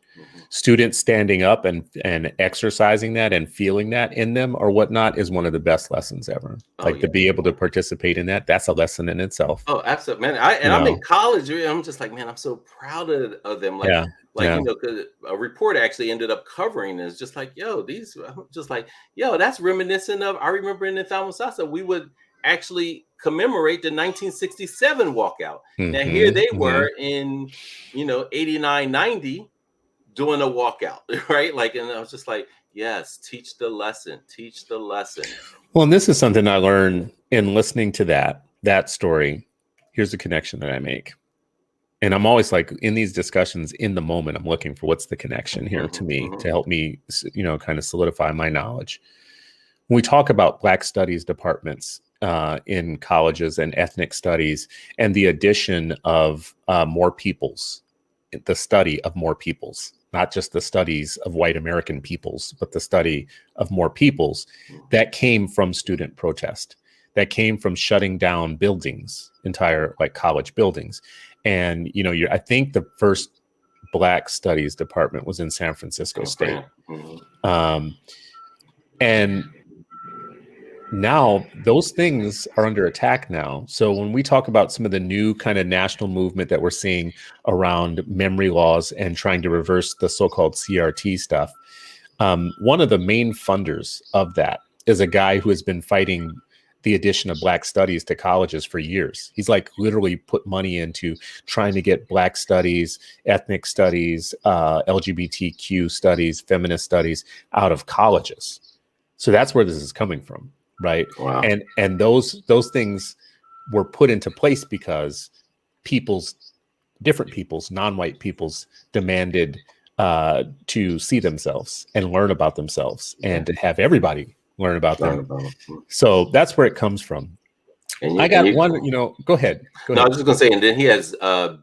Students standing up and exercising that and feeling that in them or whatnot is one of the best lessons ever. To be able to participate in that, that's a lesson in itself. Oh, absolutely, man. I'm in college. I'm just like, man, I'm so proud of them. Because a report actually ended up covering this. Just like, that's reminiscent of. I remember in the Thelamo, we would actually commemorate the 1967 walkout. Now here they were in, 89, 90. Doing a walkout, right? And I was just like, yes, teach the lesson. Well, and this is something I learned in listening to that story. Here's the connection that I make. And I'm always like in these discussions in the moment, I'm looking for what's the connection here to me to help me, kind of solidify my knowledge. When we talk about Black studies departments in colleges and ethnic studies and the addition of more peoples, the study of more peoples, not just the studies of white American peoples, but the study of more peoples, that came from student protest, that came from shutting down buildings, entire college buildings. And, I think the first Black studies department was in San Francisco State. And now those things are under attack now. So when we talk about some of the new kind of national movement that we're seeing around memory laws and trying to reverse the so-called CRT stuff, one of the main funders of that is a guy who has been fighting the addition of Black studies to colleges for years. He's literally put money into trying to get Black studies, ethnic studies, LGBTQ studies, feminist studies out of colleges. So that's where this is coming from. Right. Wow. And those things were put into place because different peoples, non-white peoples demanded to see themselves and learn about themselves and to have everybody learn about them. So that's where it comes from. I got one, go ahead. No, I was just going to say, and then he has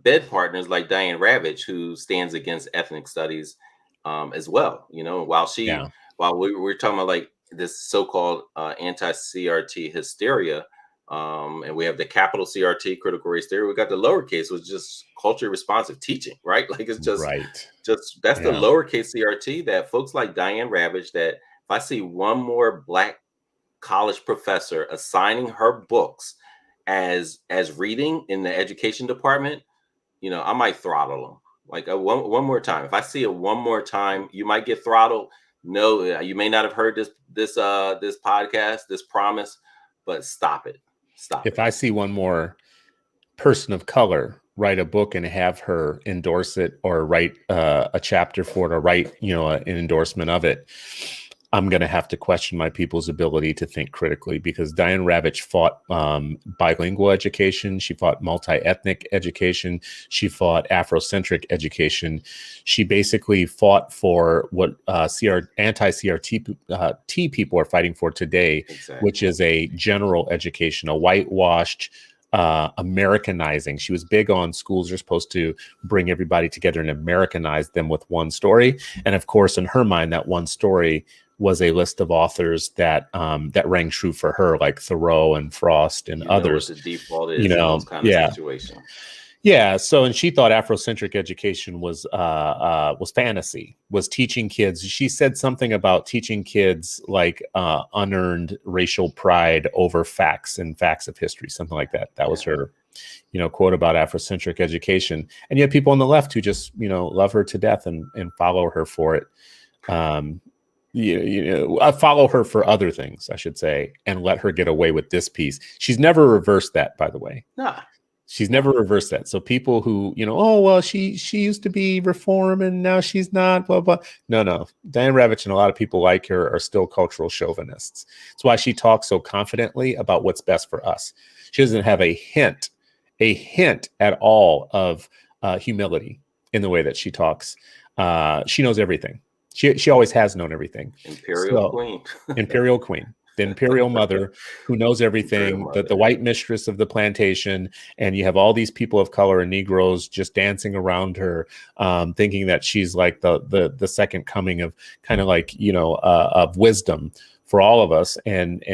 bed partners like Diane Ravitch, who stands against ethnic studies as well. While we were talking about this so-called anti-CRT hysteria, and we have the capital CRT, critical race theory. We got the lowercase, which is just culturally responsive teaching, right? It's just that's the lowercase CRT that folks like Diane Ravitch, that if I see one more Black college professor assigning her books as reading in the education department, I might throttle them. One more time. If I see it one more time, you might get throttled. No, you may not have heard this podcast, this promise, but stop it. If I see one more person of color write a book and have her endorse it or write a chapter for it or write, an endorsement of it, I'm going to have to question my people's ability to think critically, because Diane Ravitch fought bilingual education. She fought multi-ethnic education. She fought Afrocentric education. She basically fought for what anti-CRT people are fighting for today, which is a general education, a whitewashed Americanizing. She was big on schools are supposed to bring everybody together and Americanize them with one story. And of course, in her mind, that one story was a list of authors that rang true for her, like Thoreau and Frost and others. What the default is in those kind of situations. Yeah. So, and she thought Afrocentric education was fantasy, was teaching kids. She said something about teaching kids unearned racial pride over facts and facts of history, something like that. That was her, quote about Afrocentric education. And yet people on the left who just, love her to death and follow her for it. I follow her for other things, I should say, and let her get away with this piece. She's never reversed that, by the way. Nah. She's never reversed that. So people who, she used to be reform and now she's not, blah, blah. No. Diane Ravitch and a lot of people like her are still cultural chauvinists. That's why she talks so confidently about what's best for us. She doesn't have a hint at all of humility in the way that she talks. She knows everything. She always has known everything. Imperial Queen. Imperial Queen. The imperial mother who knows everything, the white mistress of the plantation, and you have all these people of color and Negroes just dancing around her, thinking that she's like the second coming of kind of like, of wisdom for all of us. And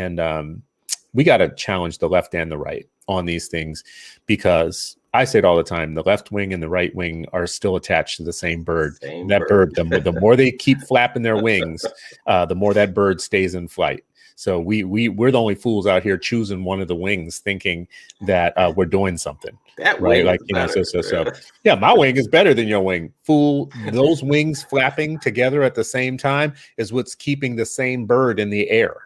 we got to challenge the left and the right on these things, because I say it all the time, the left wing and the right wing are still attached to the same bird. Bird, the more they keep flapping their wings, the more that bird stays in flight. So we're the only fools out here choosing one of the wings, thinking that we're doing something. That right? Like, so yeah, my wing is better than your wing. Fool, those wings flapping together at the same time is what's keeping the same bird in the air.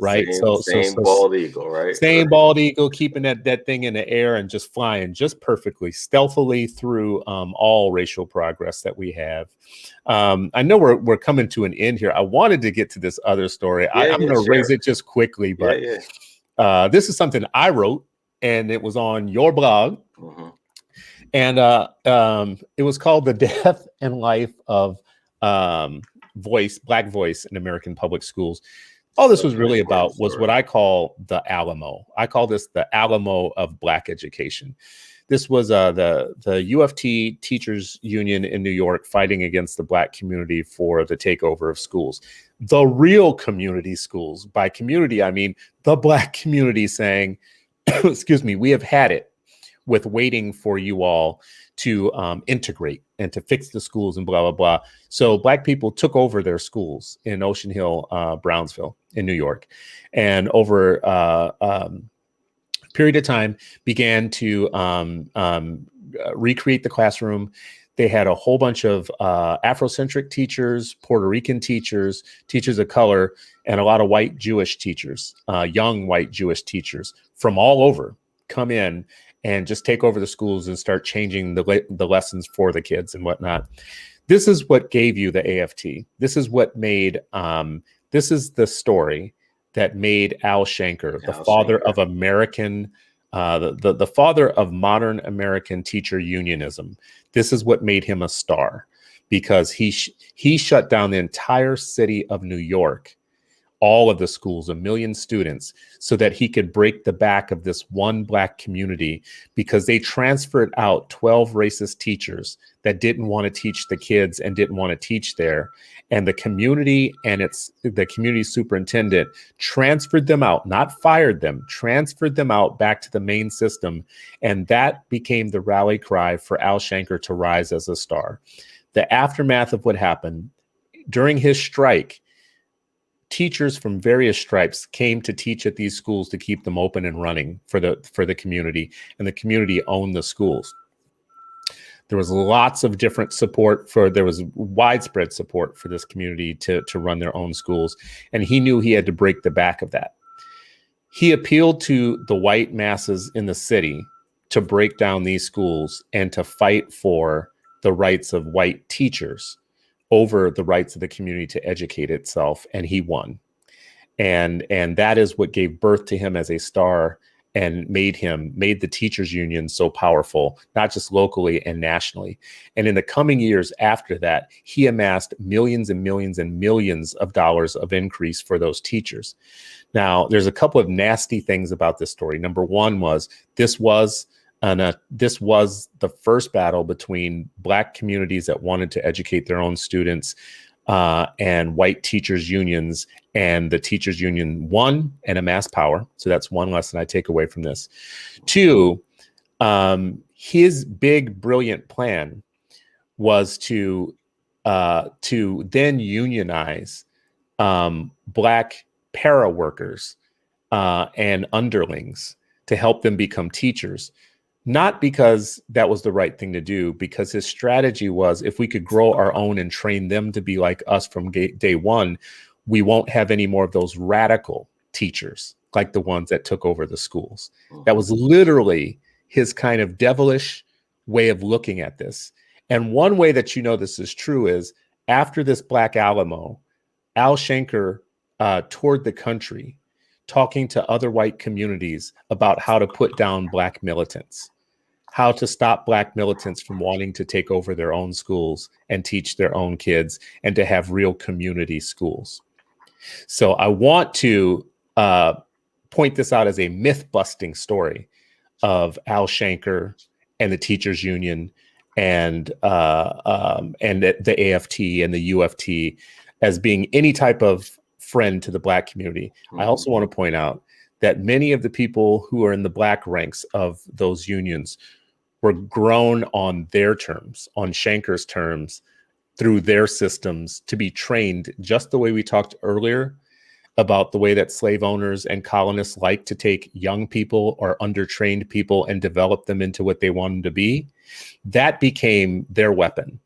Right. Same bald eagle, right? Same bald eagle, keeping that thing in the air and just flying just perfectly, stealthily through all racial progress that we have. I know we're coming to an end here. I wanted to get to this other story. I'm going to raise it just quickly, but this is something I wrote, and it was on your blog. Mm-hmm. And it was called "The Death and Life of Black Voice in American Public Schools." All this was really about was what I call the Alamo. I call this the Alamo of Black education. This was the UFT Teachers Union in New York fighting against the Black community for the takeover of schools. The real community schools. By community, I mean the Black community saying, excuse me, we have had it with waiting for you all to integrate and to fix the schools and blah, blah, blah. So Black people took over their schools in Ocean Hill, Brownsville in New York. And over a period of time began to recreate the classroom. They had a whole bunch of Afrocentric teachers, Puerto Rican teachers, teachers of color, and a lot of white Jewish teachers, young white Jewish teachers from all over come in and just take over the schools and start changing the lessons for the kids and whatnot. This is what gave you the AFT. This is what made, this is the story that made Al Shanker, the father of American, the father of modern American teacher unionism. This is what made him a star, because he shut down the entire city of New York, all of the schools, 1 million students, so that he could break the back of this one Black community, because they transferred out 12 racist teachers that didn't want to teach the kids and didn't want to teach there. And the community and the community superintendent transferred them out, not fired them, transferred them out back to the main system. And that became the rally cry for Al Shanker to rise as a star. The aftermath of what happened during his strike, teachers from various stripes came to teach at these schools to keep them open and running for the community, and the community owned the schools. There was lots of different support there was widespread support for this community to run their own schools. And he knew he had to break the back of that. He appealed to the white masses in the city to break down these schools and to fight for the rights of white teachers over the rights of the community to educate itself, and he won. And that is what gave birth to him as a star and made the teachers union so powerful, not just locally and nationally. And in the coming years after that, he amassed millions and millions and millions of dollars of increase for those teachers. Now, there's a couple of nasty things about this story. Number one was this was the first battle between Black communities that wanted to educate their own students and white teachers unions, and the teachers union won and amassed power. So that's one lesson I take away from this. Two, his big brilliant plan was to then unionize Black para workers and underlings to help them become teachers. Not because that was the right thing to do, because his strategy was, if we could grow our own and train them to be like us from day one, we won't have any more of those radical teachers like the ones that took over the schools. That was literally his kind of devilish way of looking at this. And one way that you know this is true is after this Black Alamo, Al Shanker toured the country talking to other white communities about how to put down Black militants, how to stop Black militants from wanting to take over their own schools and teach their own kids and to have real community schools. So I want to point this out as a myth-busting story of Al Shanker and the teachers union and the AFT and the UFT as being any type of friend to the Black community. I also want to point out that many of the people who are in the Black ranks of those unions were grown on their terms, on Shanker's terms, through their systems to be trained just the way we talked earlier about the way that slave owners and colonists like to take young people or undertrained people and develop them into what they want them to be. That became their weapon.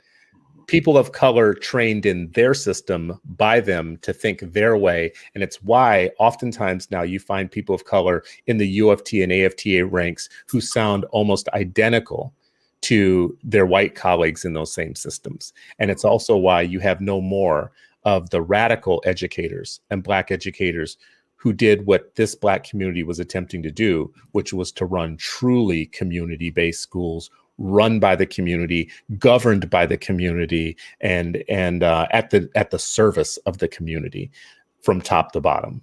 People of color trained in their system by them to think their way. And it's why oftentimes now you find people of color in the UFT and AFTA ranks who sound almost identical to their white colleagues in those same systems. And it's also why you have no more of the radical educators and Black educators who did what this Black community was attempting to do, which was to run truly community-based schools, run by the community, governed by the community, and at the service of the community from top to bottom.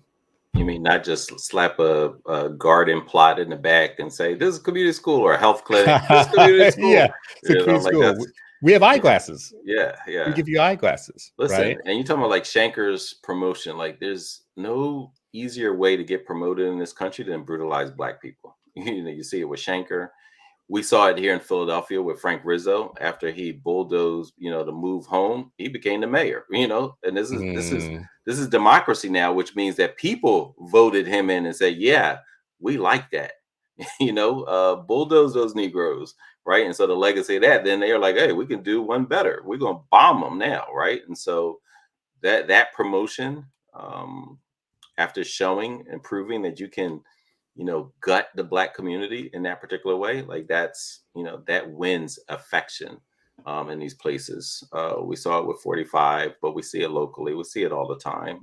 You mean not just slap a garden plot in the back and say, this is community school or a health clinic, this is community school. Yeah, it's a community school. We have eyeglasses. Yeah. We give you eyeglasses. Listen, right? And you're talking about like Shanker's promotion. Like there's no easier way to get promoted in this country than brutalize Black people. You see it with Shanker. We saw it here in Philadelphia with Frank Rizzo after he bulldozed, the move home. He became the mayor, and this is democracy now, which means that people voted him in and said, yeah, we like that, bulldoze those Negroes. Right. And so the legacy of that, then they're like, hey, we can do one better. We're going to bomb them now. Right. And so that promotion, after showing and proving that you can, gut the Black community in that particular way, like that's, that wins affection in these places. We saw it with 45, but we see it locally. We see it all the time.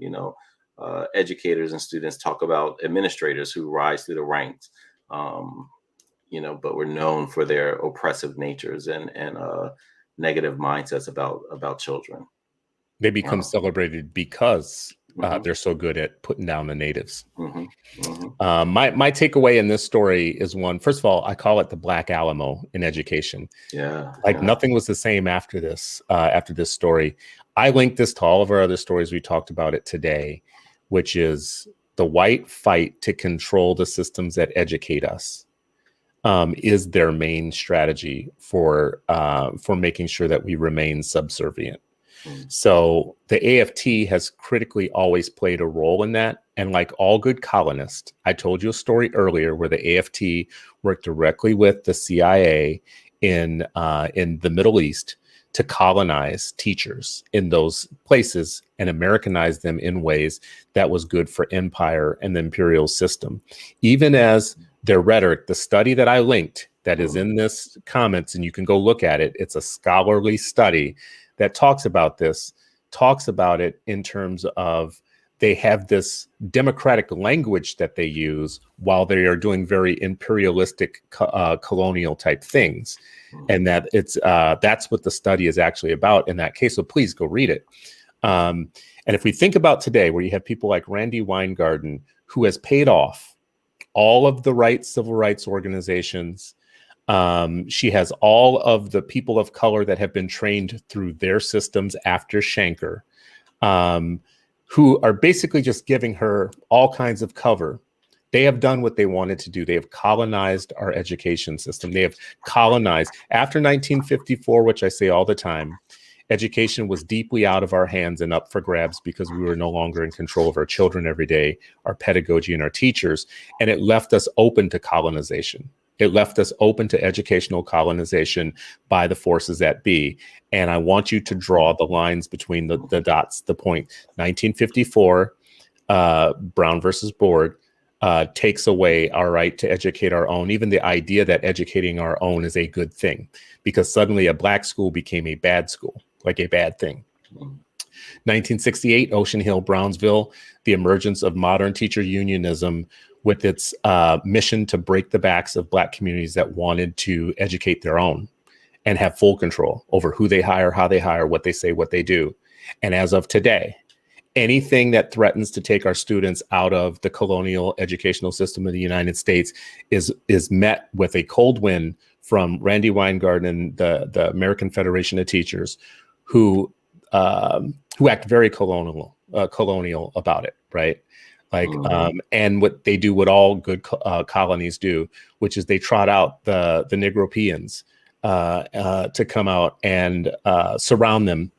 Educators and students talk about administrators who rise through the ranks. But we're known for their oppressive natures and negative mindsets about children. They become celebrated because they're so good at putting down the natives. My takeaway in this story is one. First of all, I call it the Black Alamo in education. Nothing was the same after this story. I linked this to all of our other stories. We talked about it today, which is the white fight to control the systems that educate us. Is their main strategy for making sure that we remain subservient. So the AFT has critically always played a role in that. And like all good colonists, I told you a story earlier where the AFT worked directly with the CIA in the Middle East to colonize teachers in those places and Americanize them in ways that was good for empire and the imperial system. Even as their rhetoric, the study that I linked that is in this comments, and you can go look at it. It's a scholarly study that talks about it in terms of they have this democratic language that they use while they are doing very imperialistic colonial type things. And that that's what the study is actually about in that case. So please go read it. And if we think about today, where you have people like Randy Weingarten, who has paid off all of the civil rights organizations. She has all of the people of color that have been trained through their systems after Shanker, who are basically just giving her all kinds of cover. They have done what they wanted to do. They have colonized our education system. They have colonized after 1954, which I say all the time. Education was deeply out of our hands and up for grabs because we were no longer in control of our children every day, our pedagogy and our teachers. And it left us open to colonization. It left us open to educational colonization by the forces that be. And I want you to draw the lines between the dots, the point. 1954, Brown versus Board, takes away our right to educate our own, even the idea that educating our own is a good thing, because suddenly a Black school became a bad school, like a bad thing. 1968, Ocean Hill, Brownsville, the emergence of modern teacher unionism with its mission to break the backs of Black communities that wanted to educate their own and have full control over who they hire, how they hire, what they say, what they do. And as of today, anything that threatens to take our students out of the colonial educational system of the United States is met with a cold wind from Randy Weingarten and the American Federation of Teachers, who act very colonial about it, right? Like, and what they do, what all good colonies do, which is they trot out the Negropeans to come out and surround them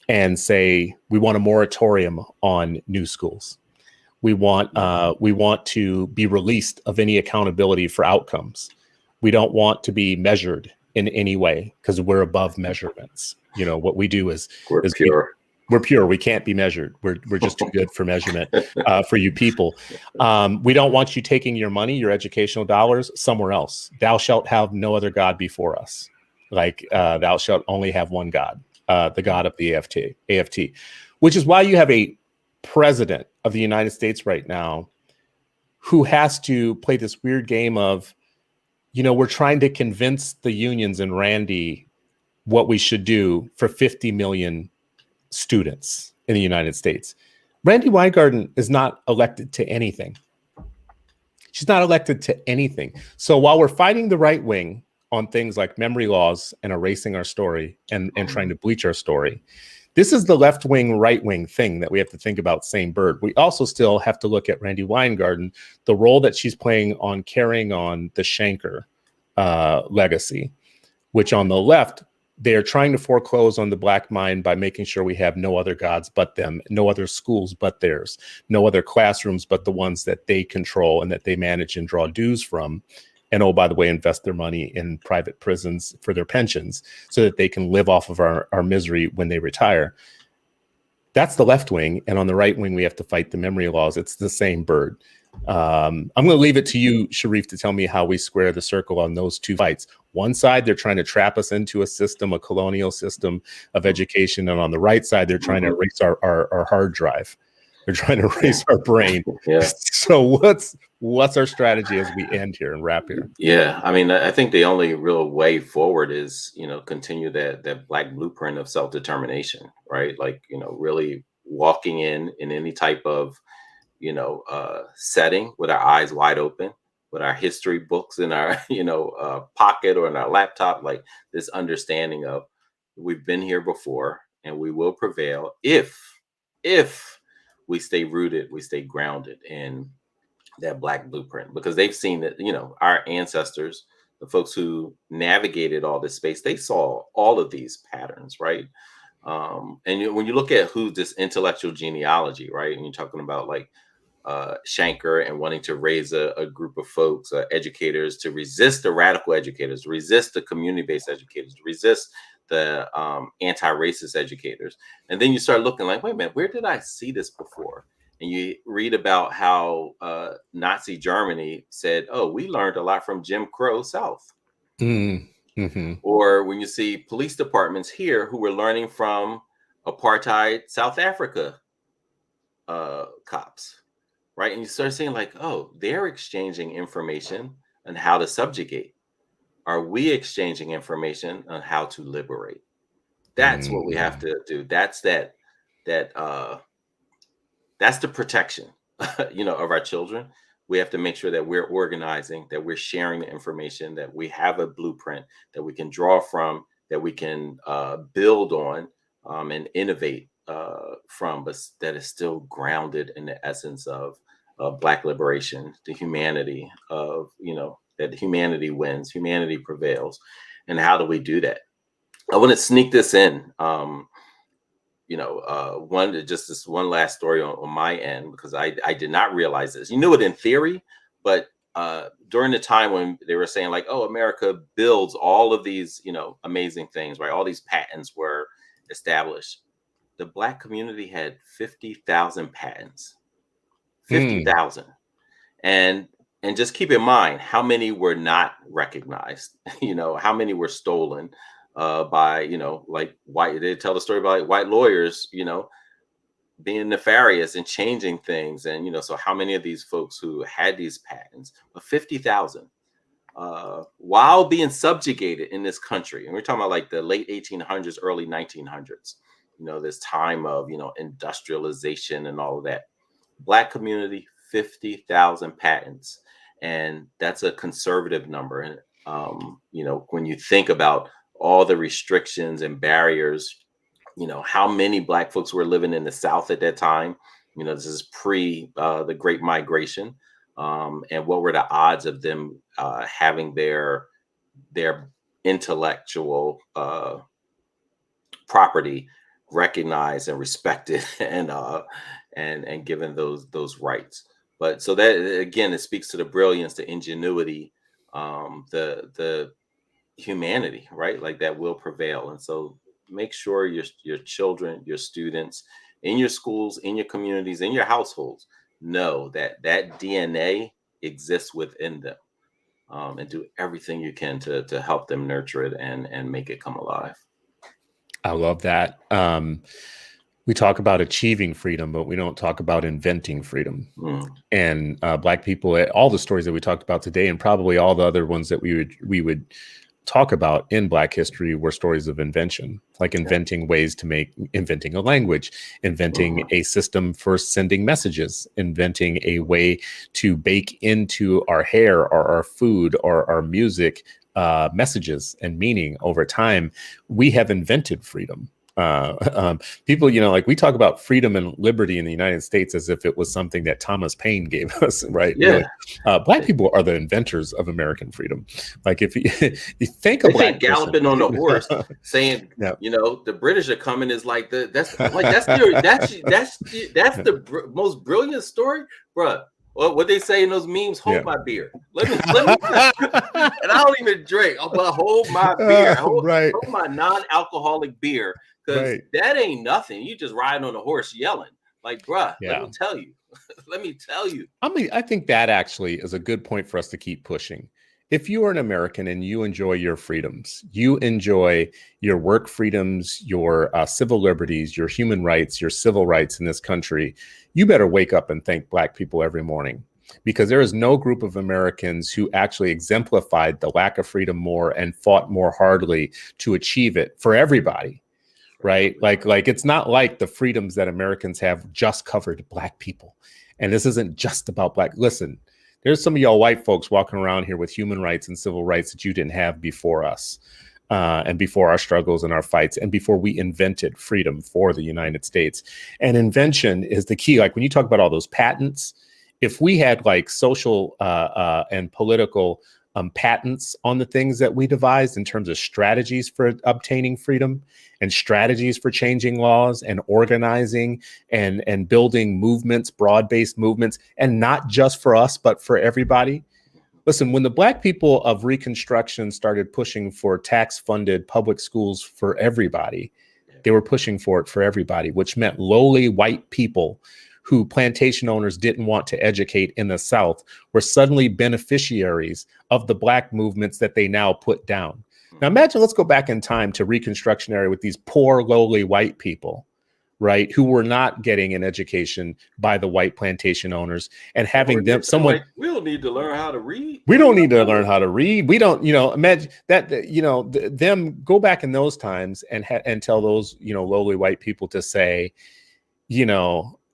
and say, we want a moratorium on new schools. We want to be released of any accountability for outcomes. We don't want to be measured in any way because we're above measurements. You know, what we do is pure. We're pure. We can't be measured. We're just too good for measurement for you people. We don't want you taking your money, your educational dollars somewhere else. Thou shalt have no other God before us. Like thou shalt only have one God, the God of the AFT, which is why you have a president of the United States right now who has to play this weird game of, you know, we're trying to convince the unions and Randy what we should do for 50 million students in the United States. Randy Weingarten is not elected to anything. She's not elected to anything. So while we're fighting the right wing on things like memory laws and erasing our story and trying to bleach our story, this is the left wing, right wing thing that we have to think about, same bird. We also still have to look at Randy Weingarten, the role that she's playing on carrying on the Shanker legacy, which on the left, they're trying to foreclose on the Black mind by making sure we have no other gods but them, no other schools but theirs, no other classrooms but the ones that they control and that they manage and draw dues from. And oh, by the way, invest their money in private prisons for their pensions so that they can live off of our misery when they retire. That's the left wing. And on the right wing, we have to fight the memory laws. It's the same bird. I'm going to leave it to you, Sharif, to tell me how we square the circle on those two fights. One side, they're trying to trap us into a system, a colonial system of education. And on the right side, they're trying to erase our hard drive. They're trying to erase our brain. Yeah. So what's our strategy as we end here and wrap here? Yeah. I mean, I think the only real way forward is, you know, continue that Black blueprint of self-determination, right? Like, you know, really walking in any type of, you know, setting with our eyes wide open, with our history books in our, you know, pocket or in our laptop, like this understanding of we've been here before and we will prevail if we stay rooted, we stay grounded in that Black blueprint, because they've seen that, you know, our ancestors, the folks who navigated all this space, they saw all of these patterns, right? And when you look at who this intellectual genealogy, right, and you're talking about like Shanker and wanting to raise a group of folks, educators, to resist the radical educators, to resist the community-based educators, to resist the anti-racist educators. And then you start looking like, wait a minute, where did I see this before? And you read about how Nazi Germany said, oh, we learned a lot from Jim Crow South. Mm-hmm. Or when you see police departments here who were learning from apartheid South Africa cops. Right. And you start seeing like, oh, they're exchanging information on how to subjugate. Are we exchanging information on how to liberate? That's what we have to do. That's that's the protection, you know, of our children. We have to make sure that we're organizing, that we're sharing the information, that we have a blueprint that we can draw from, that we can build on and innovate from, but that is still grounded in the essence of Black liberation, the humanity of, you know, that humanity wins, humanity prevails. And how do we do that? I want to sneak this in, you know, this one last story on my end, because I did not realize this. You knew it in theory, but during the time when they were saying like, oh, America builds all of these, you know, amazing things, right? All these patents were established. The Black community had 50,000 patents. 50,000. And just keep in mind how many were not recognized, you know, how many were stolen by, you know, like white, they tell the story about like white lawyers, you know, being nefarious and changing things. And, so how many of these folks who had these patents, 50,000, while being subjugated in this country. And we're talking about like the late 1800s, early 1900s, this time of, industrialization and all of that. Black community, 50,000 patents. And that's a conservative number. And, when you think about all the restrictions and barriers, how many Black folks were living in the South at that time. This is pre the Great Migration. And what were the odds of them having their intellectual property recognized and respected and given those rights. But so that, again, it speaks to the brilliance, the ingenuity, the humanity, right? Like that will prevail. And so make sure your children, your students in your schools, in your communities, in your households know that DNA exists within them, and do everything you can to help them nurture it and make it come alive. I love that. We talk about achieving freedom, but we don't talk about inventing freedom. And Black people, all the stories that we talked about today, and probably all the other ones that we would talk about in Black history, were stories of invention, like inventing ways to inventing a language, inventing a system for sending messages, inventing a way to bake into our hair or our food or our music messages and meaning over time. We have invented freedom. People, like we talk about freedom and liberty in the United States as if it was something that Thomas Paine gave us, right? Yeah. Black people are the inventors of American freedom. Like if you think of Black galloping on the horse, saying, the British are coming is like that's the most brilliant story, bruh. Well, what they say in those memes, hold my beer. Let me and I don't even drink, but hold my beer. Hold my non-alcoholic beer. Because that ain't nothing. You just riding on a horse yelling. Like, bruh, let me tell you. Let me tell you. I think that actually is a good point for us to keep pushing. If you are an American and you enjoy your freedoms, you enjoy your work freedoms, your civil liberties, your human rights, your civil rights in this country, you better wake up and thank Black people every morning. Because there is no group of Americans who actually exemplified the lack of freedom more and fought more hardly to achieve it for everybody. Right? Like it's not like the freedoms that Americans have just covered Black people. And this isn't just about Black. Listen, there's some of y'all white folks walking around here with human rights and civil rights that you didn't have before us, and before our struggles and our fights, and before we invented freedom for the United States. And invention is the key. Like when you talk about all those patents, if we had like social and political patents on the things that we devised in terms of strategies for obtaining freedom and strategies for changing laws and organizing and building movements, broad-based movements, and not just for us, but for everybody. Listen, when the Black people of Reconstruction started pushing for tax-funded public schools for everybody, they were pushing for it for everybody, which meant lowly white people who plantation owners didn't want to educate in the South were suddenly beneficiaries of the Black movements that they now put down. Now imagine, let's go back in time to Reconstruction era with these poor, lowly white people, right, who were not getting an education by the white plantation owners and having them someone. Like, we don't need to learn how to read. We don't need to learn how to read. We don't, imagine that, them go back in those times and tell those, lowly white people to say,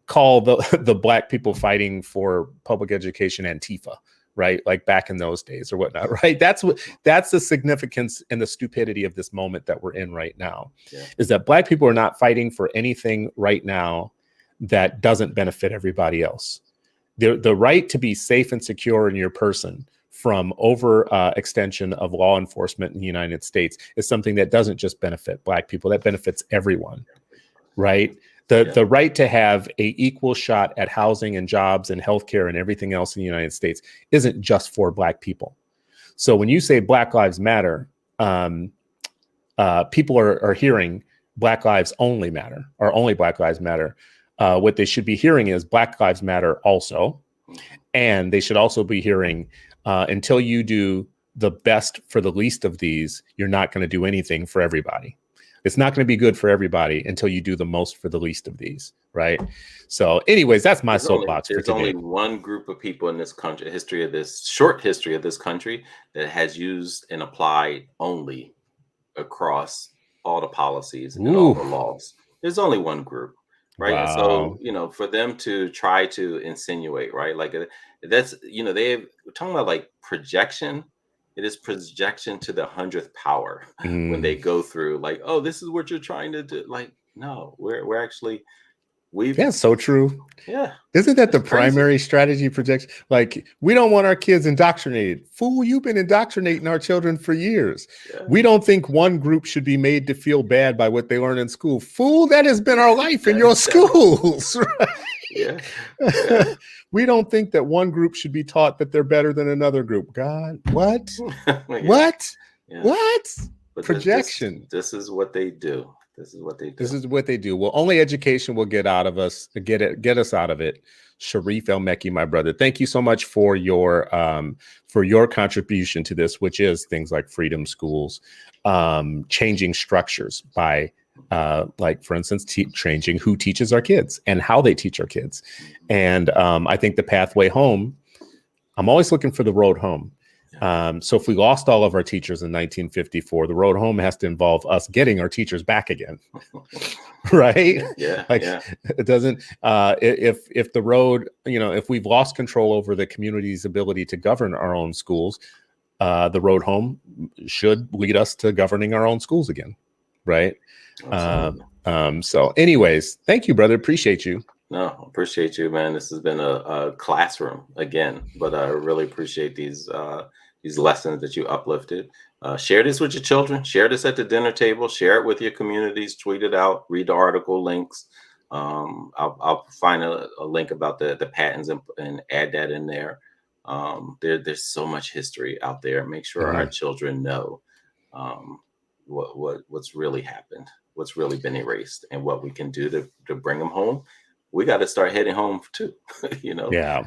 call the Black people fighting for public education Antifa, right? Like back in those days or whatnot, right? That's the significance and the stupidity of this moment that we're in right now, is that Black people are not fighting for anything right now that doesn't benefit everybody else. The right to be safe and secure in your person from extension of law enforcement in the United States is something that doesn't just benefit Black people, that benefits everyone, right? The right to have a equal shot at housing and jobs and healthcare and everything else in the United States isn't just for Black people. So when you say Black Lives Matter, people are hearing Black Lives only matter, or only Black Lives Matter. What they should be hearing is Black Lives Matter also. And they should also be hearing, until you do the best for the least of these, you're not going to do anything for everybody. It's not going to be good for everybody until you do the most for the least of these, right? So anyways, that's my soapbox for today. There's only one group of people in this country, short history of this country, that has used and applied only across all the policies and all the laws. There's only one group, right? Wow. And so, you know, for them to try to insinuate, right? Like that's, you know, we're talking about like projection. It is projection to the 100th power when they go through like, oh, this is what you're trying to do. Like, no, we're actually, yeah, so true. Yeah. Isn't that the primary strategy projection? Like, we don't want our kids indoctrinated. Fool, you've been indoctrinating our children for years. Yeah. We don't think one group should be made to feel bad by what they learn in school. Fool, that has been our life in your schools, right? Yeah. We don't think that one group should be taught that they're better than another group. God, what? What? Yeah. What? But projection. This is what they do. This is what they do. This is what they do. Well, only education will get us out of it. Sharif El-Mekki, my brother, thank you so much for your contribution to this, which is things like freedom schools, changing structures by like, for instance, changing who teaches our kids and how they teach our kids. And I think the pathway home, I'm always looking for the road home. So if we lost all of our teachers in 1954, the road home has to involve us getting our teachers back again. Right? Yeah. Like, it doesn't, if the road, you know, if we've lost control over the community's ability to govern our own schools, the road home should lead us to governing our own schools again. Right? So anyways, thank you, brother. Appreciate you. No, appreciate you, man. This has been a classroom again, but I really appreciate these lessons that you uplifted. Share this with your children. Share this at the dinner table. Share it with your communities. Tweet it out. Read the article links. I'll find a link about the patents and add that in there. There's so much history out there. Make sure our children know what's really happened, what's really been erased, and what we can do to bring them home. We got to start heading home too, you know? Yeah.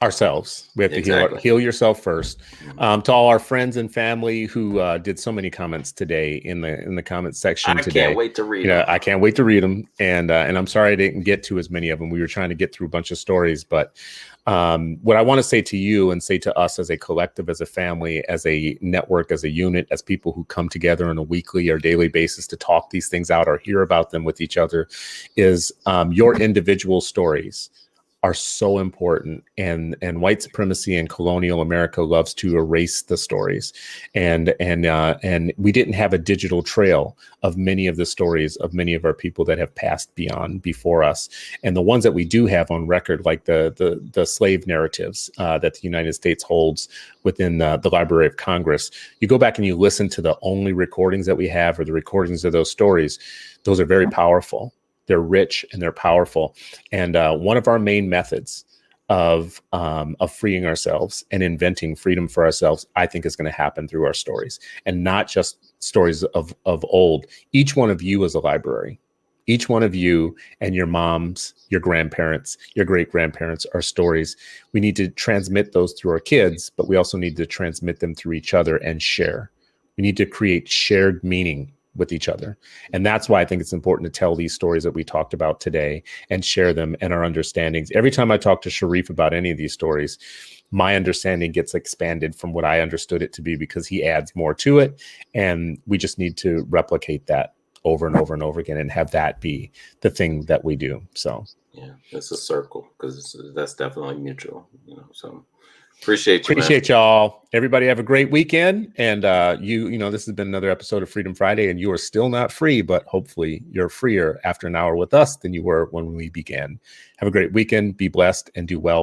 Ourselves. We have to heal yourself first. To all our friends and family who did so many comments today in the comments section today. I can't wait to read them. I can't wait to read them. And I'm sorry I didn't get to as many of them. We were trying to get through a bunch of stories, but what I want to say to you and say to us as a collective, as a family, as a network, as a unit, as people who come together on a weekly or daily basis to talk these things out or hear about them with each other is your individual stories are so important, and white supremacy and colonial America loves to erase the stories, and we didn't have a digital trail of many of the stories of many of our people that have passed before us, and the ones that we do have on record, like the slave narratives that the United States holds within the Library of Congress. You go back and you listen to the only recordings that we have, or the recordings of those stories. Those are very powerful. They're rich and they're powerful. And one of our main methods of freeing ourselves and inventing freedom for ourselves, I think, is going to happen through our stories, and not just stories of old. Each one of you is a library. Each one of you and your moms, your grandparents, your great-grandparents are stories. We need to transmit those through our kids, but we also need to transmit them through each other and share. We need to create shared meaning with each other. And that's why I think it's important to tell these stories that we talked about today and share them and our understandings. Every time I talk to Sharif about any of these stories, my understanding gets expanded from what I understood it to be, because he adds more to it. And we just need to replicate that over and over and over again and have that be the thing that we do. So yeah, it's a circle, because that's definitely mutual, you know. So appreciate y'all. Everybody have a great weekend. And you know, this has been another episode of Freedom Friday, and you are still not free, but hopefully you're freer after an hour with us than you were when we began. Have a great weekend. Be blessed and do well.